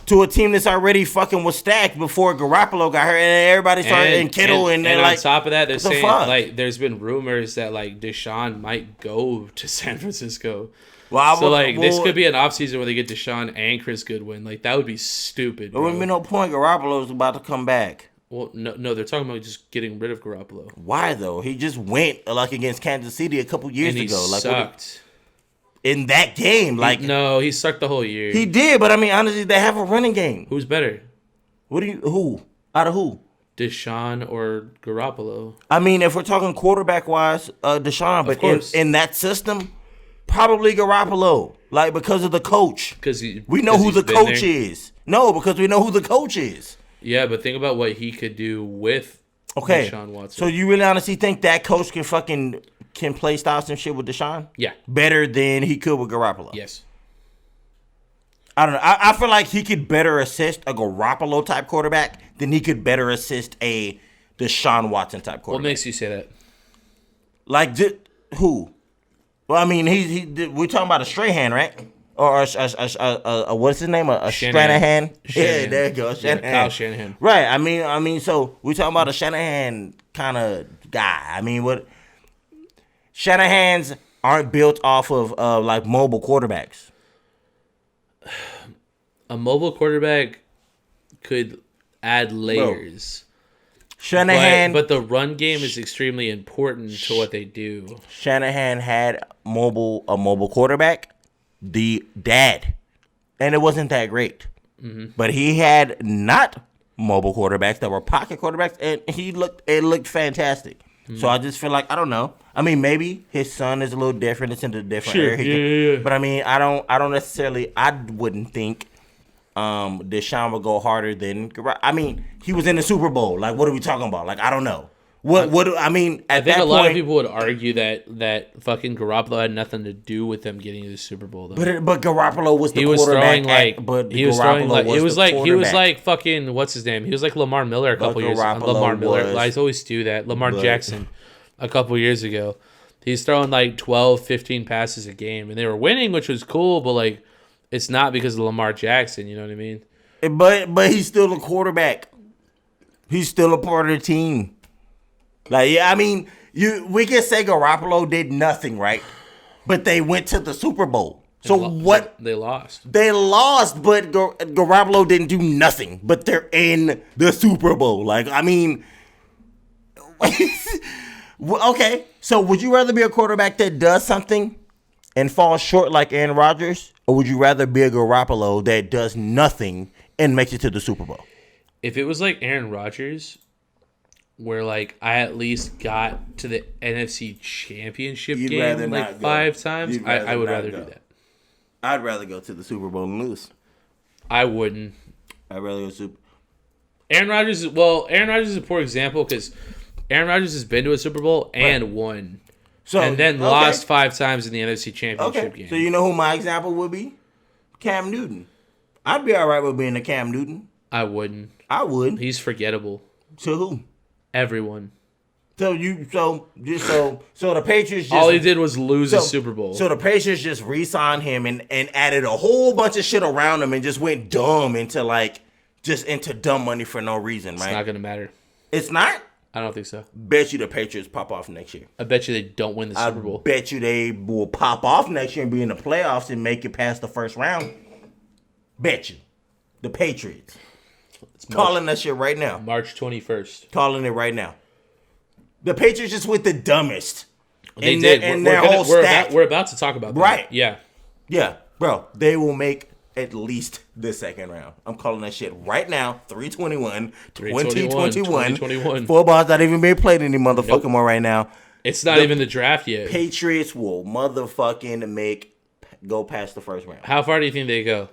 To a team that's already fucking was stacked before Garoppolo got hurt, and everybody started and Kittle and on top of that, they're saying there's been rumors that Deshaun might go to San Francisco. This could be an offseason where they get Deshaun and Chris Goodwin. That would be stupid. There wouldn't be no point. Garoppolo's about to come back. Well, no, they're talking about just getting rid of Garoppolo. Why though? He just went against Kansas City a couple years ago. Sucked. In that game, no, he sucked the whole year. He did, but I mean, honestly, they have a running game. Who's better? Who? Out of who? Deshaun or Garoppolo? I mean, if we're talking quarterback wise, Deshaun, but in that system, Probably Garoppolo, like because of the coach. Because we know who the coach is. No, because we know who the coach is. Yeah, but think about what he could do with Deshaun Watson. So you really honestly think that coach can play style some shit with Deshaun? Yeah, better than he could with Garoppolo. Yes. I don't know. I feel like he could better assist a Garoppolo type quarterback than he could better assist a Deshaun Watson type quarterback. What makes you say that? Like who? Well, I mean, we're talking about a Strahan, right? Or a what's his name? A Shanahan. Yeah, there you go, Shanahan. Yeah, Kyle Shanahan. Right. I mean, so we're talking about a Shanahan kind of guy. I mean, what Shanahans aren't built off of like mobile quarterbacks. A mobile quarterback could add layers. Shanahan, but the run game is extremely important to what they do. Shanahan had a mobile quarterback, the dad, and it wasn't that great. Mm-hmm. But he had not mobile quarterbacks that were pocket quarterbacks, and it looked fantastic. Mm-hmm. So I just feel like I don't know. I mean, maybe his son is a little different. It's in a different area. Yeah. But I mean, I don't necessarily. I wouldn't think Deshaun would go harder than. I mean, he was in the Super Bowl. Like, what are we talking about? Like, I don't know. What I mean, I think a lot of people would argue that fucking Garoppolo had nothing to do with them getting to the Super Bowl, though. But Garoppolo was the quarterback. He was like fucking what's his name? He was like Lamar Miller a couple years ago. Lamar Miller. I always do that. Lamar Jackson a couple years ago. He's throwing like 12, 15 passes a game, and they were winning, which was cool. But like, it's not because of Lamar Jackson. You know what I mean? But he's still a quarterback. He's still a part of the team. Like, yeah, I mean, we can say Garoppolo did nothing, right? But they went to the Super Bowl. So what? They lost. They lost, but Garoppolo didn't do nothing. But they're in the Super Bowl. Like, I mean, okay. So would you rather be a quarterback that does something and falls short like Aaron Rodgers? Or would you rather be a Garoppolo that does nothing and makes it to the Super Bowl? If it was like Aaron Rodgers, where like I at least got to the NFC Championship game like 5 times, I would rather do that. I'd rather go to the Super Bowl and lose. I wouldn't. I'd rather go to Super. Aaron Rodgers is a poor example because Aaron Rodgers has been to a Super Bowl and won, and then lost 5 times in the NFC Championship game. So you know who my example would be? Cam Newton. I'd be all right with being a Cam Newton. I wouldn't. I would. He's forgettable. To who? Everyone. So the Patriots just, all he did was lose a Super Bowl. So the Patriots just re-signed him and added a whole bunch of shit around him and just went dumb into dumb money for no reason, right? It's not gonna matter. It's not? I don't think so. Bet you the Patriots pop off next year. I bet you they don't win the Super Bowl. I bet you they will pop off next year and be in the playoffs and make it past the first round. Bet you. The Patriots. Calling that shit right now. March 21st. Calling it right now. The Patriots just with the dumbest. They did. We're about to talk about that. Right. Yeah. Yeah. Bro, they will make at least the second round. I'm calling that shit right now. 3/21, 2021. Football's not even being played any motherfucking more right now. It's not even the draft yet. Patriots will motherfucking go past the first round. How far do you think they go?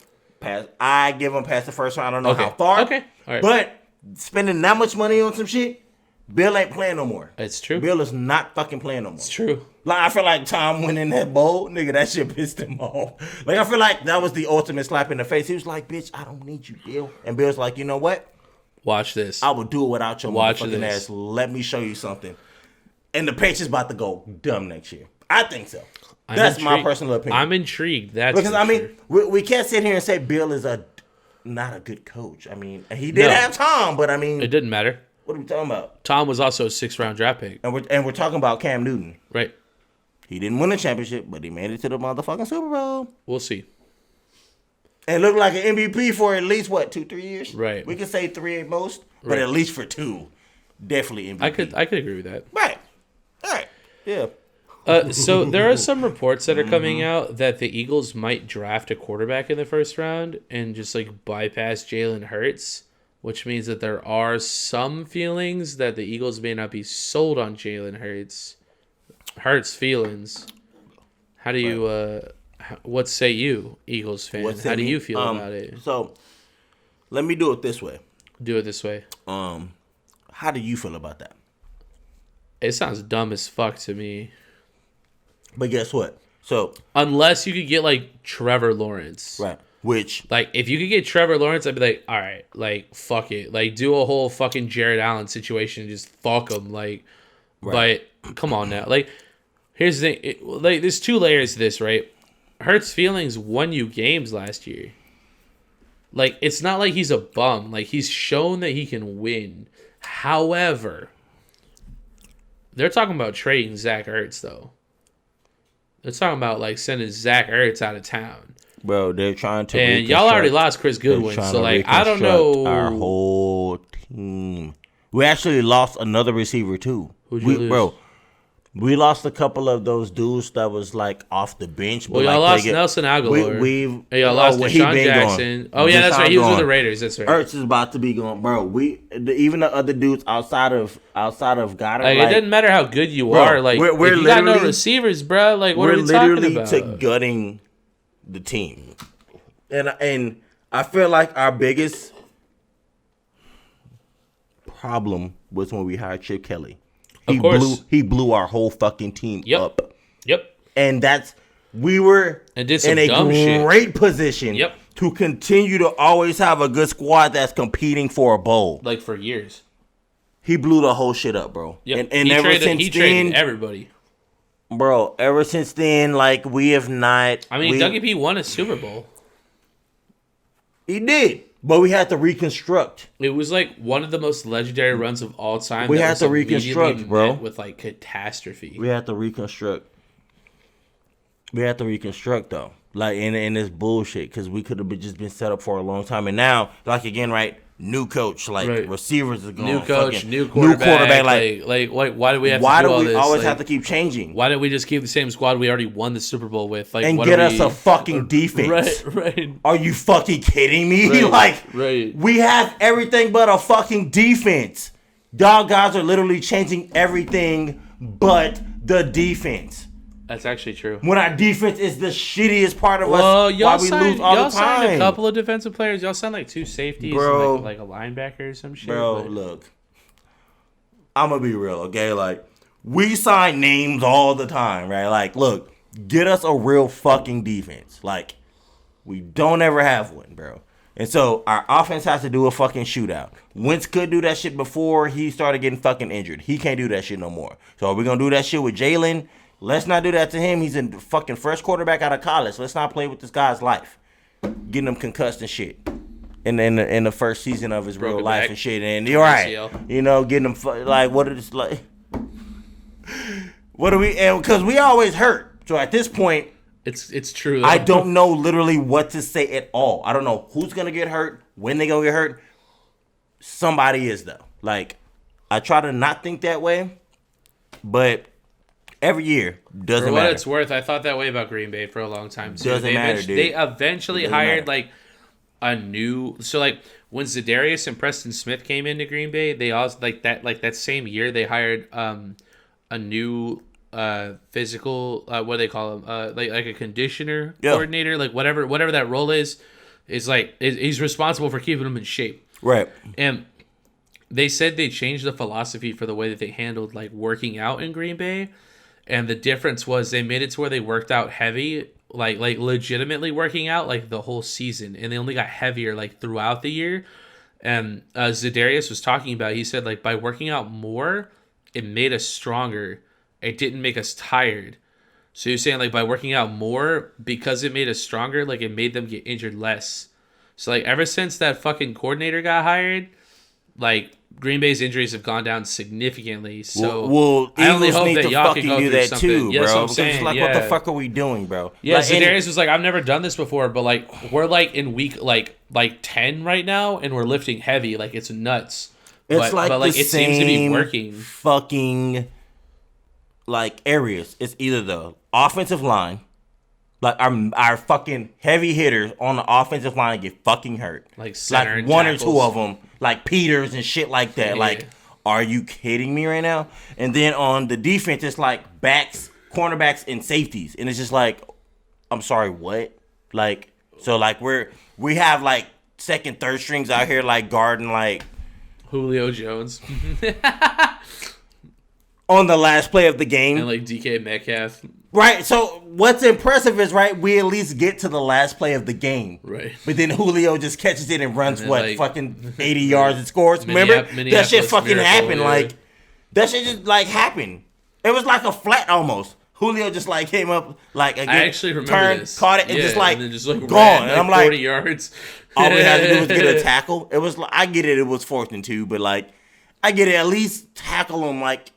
I give them past the first round. I don't know how far. Okay. All right. But spending that much money on some shit, Bill ain't playing no more. It's true. Bill is not fucking playing no more. It's true. Like, I feel like Tom winning that bowl, nigga, that shit pissed him off. Like, I feel like that was the ultimate slap in the face. He was like, bitch, I don't need you, Bill. And Bill's like, you know what? Watch this. I will do it without your motherfucking ass. Let me show you something. And the Patriots about to go dumb next year. I think so. That's my personal opinion. I'm intrigued. Because, I mean, we can't sit here and say Bill is not a good coach. I mean, he did have Tom, but I mean... It didn't matter. What are we talking about? Tom was also a 6th-round draft pick. And we're talking about Cam Newton. Right. He didn't win a championship, but he made it to the motherfucking Super Bowl. We'll see. And looked like an MVP for at least, 2-3 years? Right. We could say 3 at most, but at least for 2. Definitely MVP. I could agree with that. Right. All right. Yeah. So there are some reports that are coming out that the Eagles might draft a quarterback in the first round and just bypass Jaylen Hurts, which means that there are some feelings that the Eagles may not be sold on Jaylen Hurts. Hurts feelings. How do you? What say you, Eagles fan? How do you feel about it? So, let me do it this way. Do it this way. How do you feel about that? It sounds dumb as fuck to me. But guess what? So unless you could get like Trevor Lawrence, right? Which like if you could get Trevor Lawrence, I'd be like, all right, like fuck it, like do a whole fucking Jared Allen situation and just fuck him, like. Right. But come on now, like here's the thing, like there's two layers to this, right? Hurts feelings won you games last year. Like it's not like he's a bum, like he's shown that he can win. However, they're talking about trading Zach Ertz though. They're talking about like sending Zach Ertz out of town. Bro, they're trying to. And y'all already lost Chris Goodwin, so like I don't know. Our whole team. We actually lost another receiver too. Who'd you lose? Bro, we lost a couple of those dudes that was like off the bench. Well, but y'all like, lost Nelson Aguilar. Y'all lost he Deshaun been Jackson. Gone. Oh yeah, that's right. He was gone. with the Raiders. That's right. Ertz is about to be gone, bro. Even the other dudes outside of Goddard. Like, it doesn't matter how good you are. Like we're if you got no receivers, bro. Like what are we talking about? We're literally gutting the team, and I feel like our biggest problem was when we hired Chip Kelly. He blew our whole fucking team up. Yep. And we were and did some in a dumb great position to continue to always have a good squad that's competing for a bowl. Like for years. He blew the whole shit up, bro. Yep. And he traded everybody. Bro, ever since then, like we have not. I mean, Dougie P won a Super Bowl. He did. But we had to reconstruct. It was like one of the most legendary runs of all time. We had to reconstruct, bro. With like catastrophe. We had to reconstruct. Though. Like, and it's bullshit because we could have just been set up for a long time. And now, like again, right? New coach, like receivers are going. New coach, new quarterback. Like, why do we have to do all this? Why do we always have to keep changing? Why didn't we just keep the same squad we already won the Super Bowl with? Like, and get us a fucking defense. Right. Are you fucking kidding me? We have everything but a fucking defense. Y'all guys are literally changing everything but the defense. That's actually true. When our defense is the shittiest part of us, why we lose all the time. Y'all signed a couple of defensive players. Y'all signed like 2 safeties, bro, and like a linebacker or some shit. Bro, look. I'm going to be real, okay? Like, we sign names all the time, right? Like, look, get us a real fucking defense. Like, we don't ever have one, bro. And so our offense has to do a fucking shootout. Wentz could do that shit before he started getting fucking injured. He can't do that shit no more. So are we going to do that shit with Jaylen? Let's not do that to him. He's a fucking first quarterback out of college. Let's not play with this guy's life. Getting him concussed and shit. In the first season of his real life and shit. And you're right. You know, getting him, like, what is, like, what do we, and because we always hurt. So at this point, it's true. I don't know literally what to say at all. I don't know who's going to get hurt, when they going to get hurt. Somebody is, though. Like, I try to not think that way, but every year doesn't matter. For what it's worth, I thought that way about Green Bay for a long time too. Doesn't matter, dude. They eventually hired like a new. So like when Za'Darius and Preston Smith came into Green Bay, they also like that same year they hired a new physical what do they call him like a conditioner coordinator, like whatever that role is like he's responsible for keeping them in shape. Right. And they said they changed the philosophy for the way that they handled like working out in Green Bay. And the difference was they made it to where they worked out heavy, like legitimately working out like the whole season. And they only got heavier like throughout the year. And Za'Darius was talking about, he said like by working out more, it made us stronger. It didn't make us tired. So you're saying like by working out more, because it made us stronger, like it made them get injured less. So like ever since that fucking coordinator got hired, like Green Bay's injuries have gone down significantly. So well I only hope that y'all can go do through that something. too, Yeah, bro. that's what I'm saying. It's like, what the fuck are we doing, bro? Yeah, like, Za'Darius was like, I've never done this before, but like we're like in week like 10 right now, and we're lifting heavy, like it's nuts. It's but like it seems to be working. Fucking like areas. It's either the offensive line, like our fucking heavy hitters on the offensive line get fucking hurt. Like center like one tackles. or two of them, like Peters and shit like that. Yeah. Like, are you kidding me right now? And then on the defense, it's like backs, cornerbacks and safeties, and it's just like, I'm sorry, what? Like, so like we have like second, third strings out here like guarding like Julio Jones on the last play of the game, and like DK Metcalf. Right. So what's impressive is right, we at least get to the last play of the game. Right. But then Julio just catches it and runs and then, fucking 80 yards and scores. Remember? That shit fucking happened. Yeah. Like that shit just like happened. It was like a flat almost. Julio just like came up like again, I actually remember turned, this. caught it, and just like gone. Ran, and I'm like 40 yards. All we had to do was get a tackle. It was I get it. It was 4th and 2, but like I get it. At least tackle him like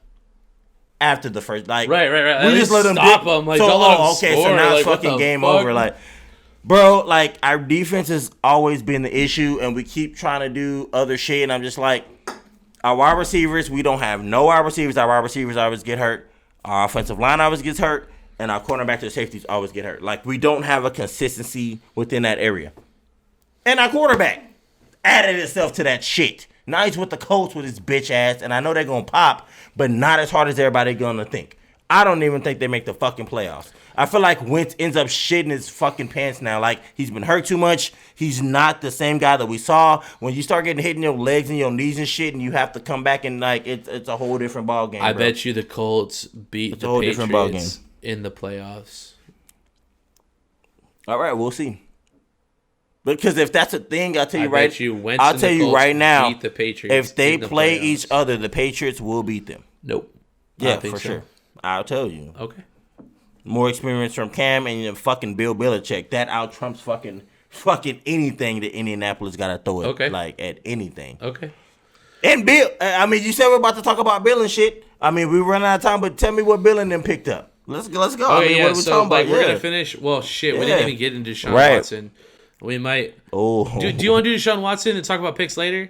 after the first, like right. We just let them stop him. Like, so don't let him okay, score. so now it's like, fucking game fuck? over. Like, bro, like our defense has always been the issue, and we keep trying to do other shit. And I'm just like, our wide receivers, we don't have no wide receivers. Our wide receivers always get hurt. Our offensive line always gets hurt, and our cornerback to safeties always get hurt. Like we don't have a consistency within that area. And our quarterback added itself to that shit. Now he's with the Colts with his bitch ass, and I know they're gonna pop, but not as hard as everybody gonna think. I don't even think they make the fucking playoffs. I feel like Wentz ends up shitting his fucking pants now. Like, he's been hurt too much. He's not the same guy that we saw. When you start getting hit in your legs and your knees and shit, and you have to come back and, like, it's a whole different ball game, I bet you the Colts beat the Patriots in the playoffs. All right, we'll see. Because if that's a thing, I'll tell you right now, beat the Patriots if they play each other, the Patriots will beat them. Nope. Yeah, for sure. I'll tell you. Okay. More experience from Cam and fucking Bill Belichick. That out trumps fucking anything that Indianapolis got to throw it like at anything. Okay. And Bill, I mean, you said we're about to talk about Bill and shit. I mean, we run out of time, but tell me what Bill and them picked up. Let's go. Oh, I mean, what are we talking about? We're gonna finish. Well, shit, we didn't even get into Deshaun Watson. We might. Oh. Do you want to do Deshaun Watson and talk about picks later?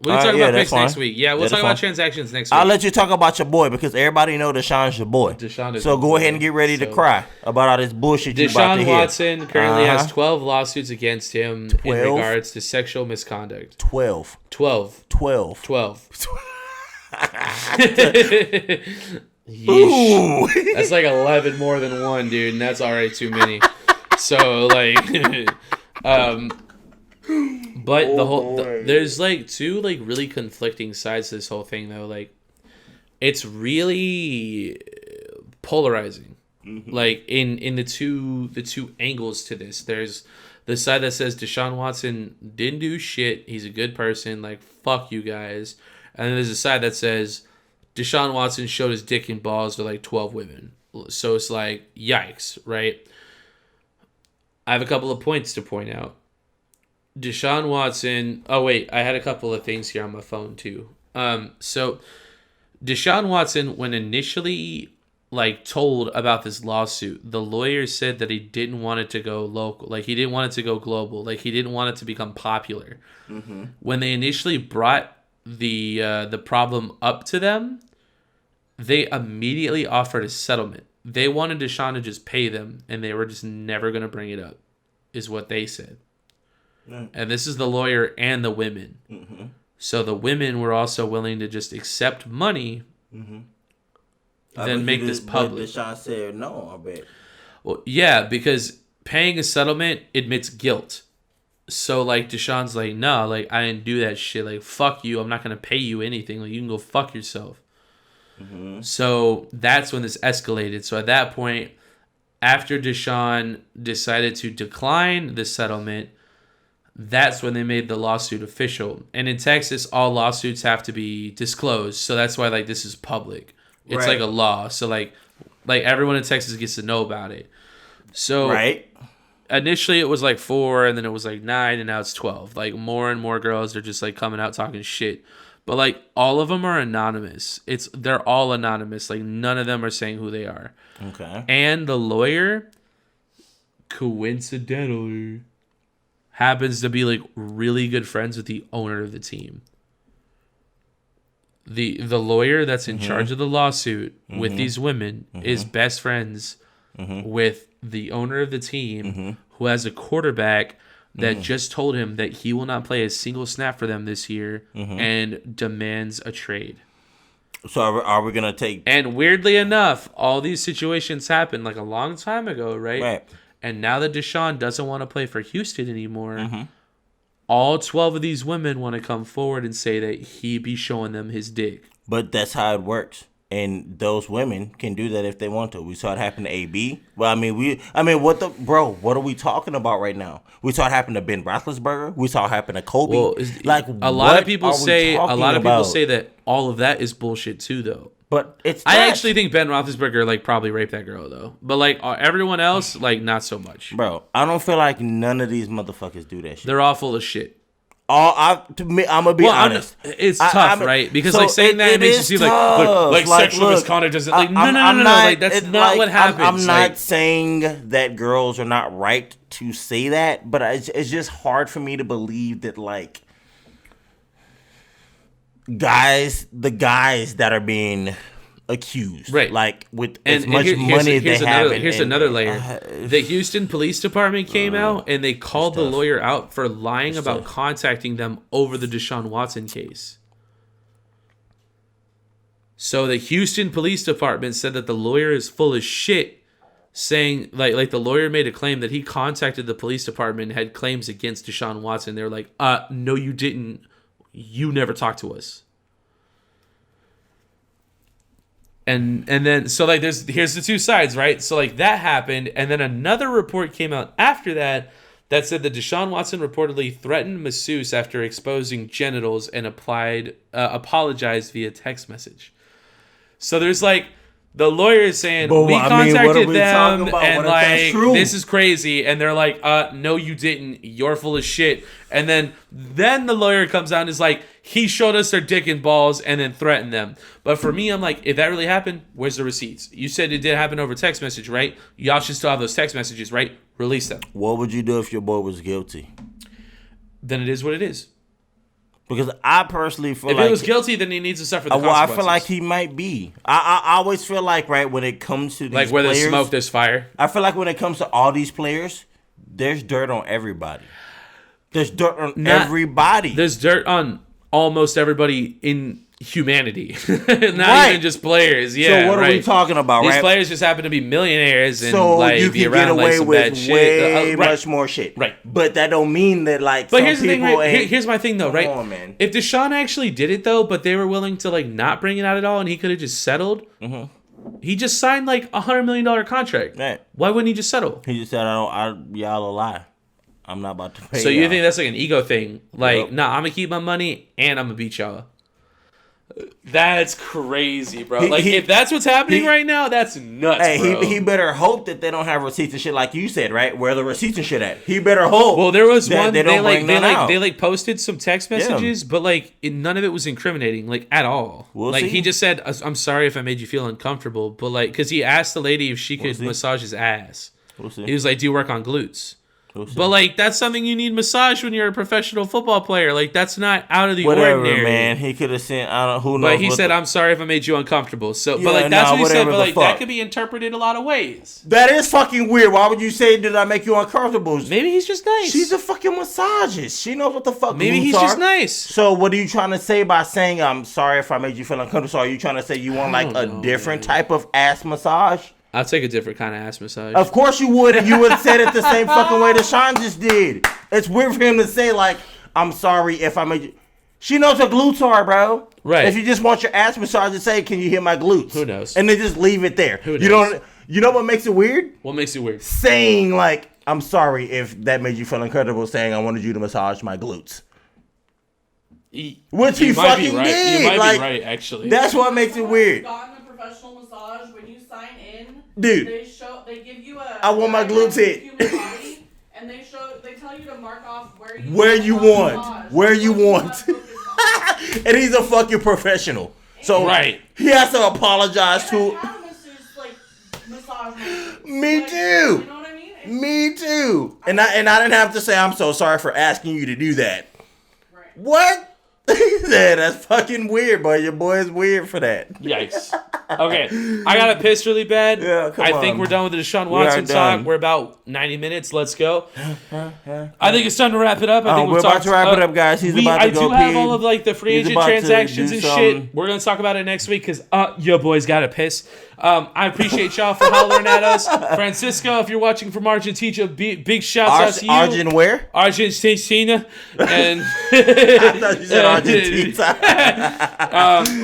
We can talk about picks next week. Yeah, we'll talk about transactions next week. I'll let you talk about your boy because everybody know Deshaun's your boy. So go ahead and get ready to cry about all this bullshit you about to hear. Deshaun Watson currently has 12 lawsuits against him in regards to sexual misconduct. 12. Yeesh. That's like 11 more than one, dude, and that's already too many. So, like... But there's like two like really conflicting sides to this whole thing though. Like, it's really polarizing. Mm-hmm. Like in the two angles to this. There's the side that says Deshaun Watson didn't do shit. He's a good person. Like, fuck you guys. And then there's a side that says Deshaun Watson showed his dick and balls to like 12 women. So it's like, yikes, right? I have a couple of points to point out. Deshaun Watson. Oh wait, I had a couple of things here on my phone too. So Deshaun Watson, when initially like told about this lawsuit, the lawyer said that he didn't want it to go local, like he didn't want it to go global, like he didn't want it to become popular. Mm-hmm. When they initially brought the problem up to them, they immediately offered a settlement. They wanted Deshaun to just pay them, and they were just never going to bring it up, is what they said. And this is the lawyer and the women. Mm-hmm. So the women were also willing to just accept money, then make this public. Deshaun said no, I bet. Well, yeah, because paying a settlement admits guilt. So like Deshaun's like, no, like I didn't do that shit. Like, fuck you. I'm not gonna pay you anything. Like, you can go fuck yourself. Mm-hmm. So that's when this escalated. So at that point, after Deshaun decided to decline the settlement, that's when they made the lawsuit official. And in Texas, all lawsuits have to be disclosed. So that's why like this is public. It's like a law. So like everyone in Texas gets to know about it. So initially it was like 4, and then it was like 9, and now it's 12. Like more and more girls are just like coming out talking shit. But like all of them are anonymous. They're all anonymous. Like none of them are saying who they are. Okay. And the lawyer, coincidentally, happens to be like really good friends with the owner of the team. The lawyer that's in charge of the lawsuit with these women is best friends with the owner of the team, who has a quarterback that just told him that he will not play a single snap for them this year and demands a trade. So are we gonna take? And weirdly enough, all these situations happened like a long time ago, right? Right. And now that Deshaun doesn't want to play for Houston anymore, all 12 of these women want to come forward and say that he be showing them his dick. But that's how it works. And those women can do that if they want to. We saw it happen to AB. Well, what are we talking about right now? We saw it happen to Ben Roethlisberger. We saw it happen to Kobe. Well, a lot of people say that all of that is bullshit too, though. But I actually think Ben Roethlisberger probably raped that girl though. But everyone else, not so much. Bro, I don't feel like none of these motherfuckers do that shit. They're all full of shit. I'm gonna be honest. It's tough, right? Because saying that it makes you seem like sexual misconduct doesn't. No. That's not what happens. I'm not saying that girls are not right to say that, but it's just hard for me to believe that the guys that are being accused, right? With as much money they have. Here's another layer. The Houston Police Department came out and they called the lawyer out for lying about contacting them over the Deshaun Watson case. So the Houston Police Department said that the lawyer is full of shit, saying like the lawyer made a claim that he contacted the police department and had claims against Deshaun Watson. They're like, no, you didn't. You never talked to us. And then here's the two sides, right? So that happened, and then another report came out after that said that Deshaun Watson reportedly threatened masseuse after exposing genitals and apologized via text message. So there's the lawyer is saying we contacted them and this is crazy, and they're like, no, you didn't. You're full of shit. And then the lawyer comes out and is like, he showed us their dick and balls and then threatened them. But for me, I'm like, if that really happened, where's the receipts? You said it did happen over text message, right? Y'all should still have those text messages, right? Release them. What would you do if your boy was guilty? Then it is what it is. Because I personally feel if he was guilty, then he needs to suffer the consequences. I feel like he might be. I always feel right, when it comes to these where players, there's smoke, there's fire. I feel like when it comes to all these players, there's dirt on everybody. There's dirt on everybody. There's dirt on almost everybody in humanity. Not even just players. Yeah. So what are we talking about, These right? players just happen to be millionaires and you can get away with way much more shit. Right. But that don't mean that But some here's the thing, people right? Here's my thing though, right? Come on, man. If Deshaun actually did it though, but they were willing to not bring it out at all and he could have just settled, he just signed $100 million contract. Right. Why wouldn't he just settle? He just said, y'all a lie. I'm not about to pay. So you think that's an ego thing? Yep. Nah, I'm gonna keep my money and I'm gonna beat y'all. That's crazy, bro. If that's what's happening right now, that's nuts, bro. He better hope that they don't have receipts and shit like you said, right? Where the receipts and shit at? He better hope. Well, there was one. They posted some text messages, but none of it was incriminating, at all. We'll see. He just said, "I'm sorry if I made you feel uncomfortable," but because he asked the lady if she could massage his ass. We'll see. He was like, "Do you work on glutes?" But that's something you need massage when you're a professional football player. That's not out of the ordinary. Man. He could have sent who knows. But he said, "I'm sorry if I made you uncomfortable." So, that's what he said. But that could be interpreted a lot of ways. That is fucking weird. Why would you say, "Did I make you uncomfortable"? Maybe he's just nice. She's a fucking massagist. She knows what the fuck. Maybe he's just nice. So what are you trying to say by saying, "I'm sorry if I made you feel uncomfortable"? So are you trying to say you want a different type of ass massage? I'll take a different kind of ass massage. Of course you would. You would have said it the same fucking way that Sean just did. It's weird for him to say, "I'm sorry if I made you." She knows what glutes are, bro. Right. If you just want your ass massage to say, "Can you hit my glutes?" Who knows? And then just leave it there. Who knows? You know what makes it weird? What makes it weird? Saying, "I'm sorry if that made you feel uncomfortable," saying, "I wanted you to massage my glutes." Which he fucking did. You might be right, actually. That's what makes it weird. Professional massage, when you sign in, dude, they give you I want my glutes hit. Body, and they tell you to mark off where you want. And he's a fucking professional. So he has to apologize to. Me too. You know what I mean? Me too. And I didn't have to say, "I'm so sorry for asking you to do that." Right. What? He said, that's fucking weird, boy. Your boy is weird for that. Yikes. Okay, I gotta piss really bad. Yeah, come I think on. we're done with the Deshaun Watson talk. We're about 90 minutes. Let's go. I think it's time to wrap it up. I think we're about to wrap it up, guys. He's about to go I do have pee. all of like the free He's agent about to transactions do and something. shit. We're gonna talk about it next week because your boy's gotta piss. I appreciate y'all for hollering at us. Francisco, if you're watching from Argentina, big shouts out to you. Argent where? Argentina. And I thought you said Argentina.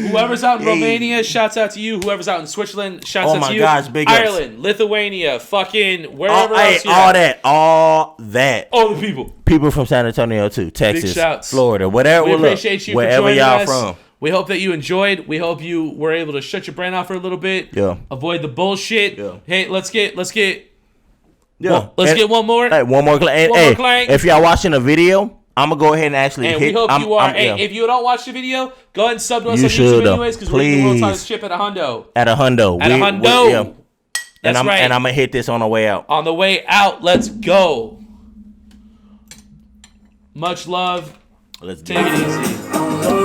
whoever's out in Romania, shouts out to you. Whoever's out in Switzerland, shouts out to you. Oh my gosh, big ups. Ireland, Lithuania, fucking wherever else you're all at. all that. All the people. People from San Antonio too, Texas, shouts. Florida, whatever. We appreciate you wherever for joining y'all us. from. We hope that you enjoyed. We hope you were able to shut your brain off for a little bit. Yeah. Avoid the bullshit. Yeah. Hey, let's get Yeah. get one more. Hey, one more clank. One more clank. If y'all watching the video, I'm gonna go ahead and actually And hit. we hope you are. yeah. Hey, if you don't watch the video, go ahead and sub to us You on should, YouTube though. anyways, because we're the world's Please. hottest ship at a hundo. At a hundo. At a hundo. Yeah. That's right. And I'm gonna hit this on the way out. On the way out, let's go. Much love. Let's Take get it it. easy.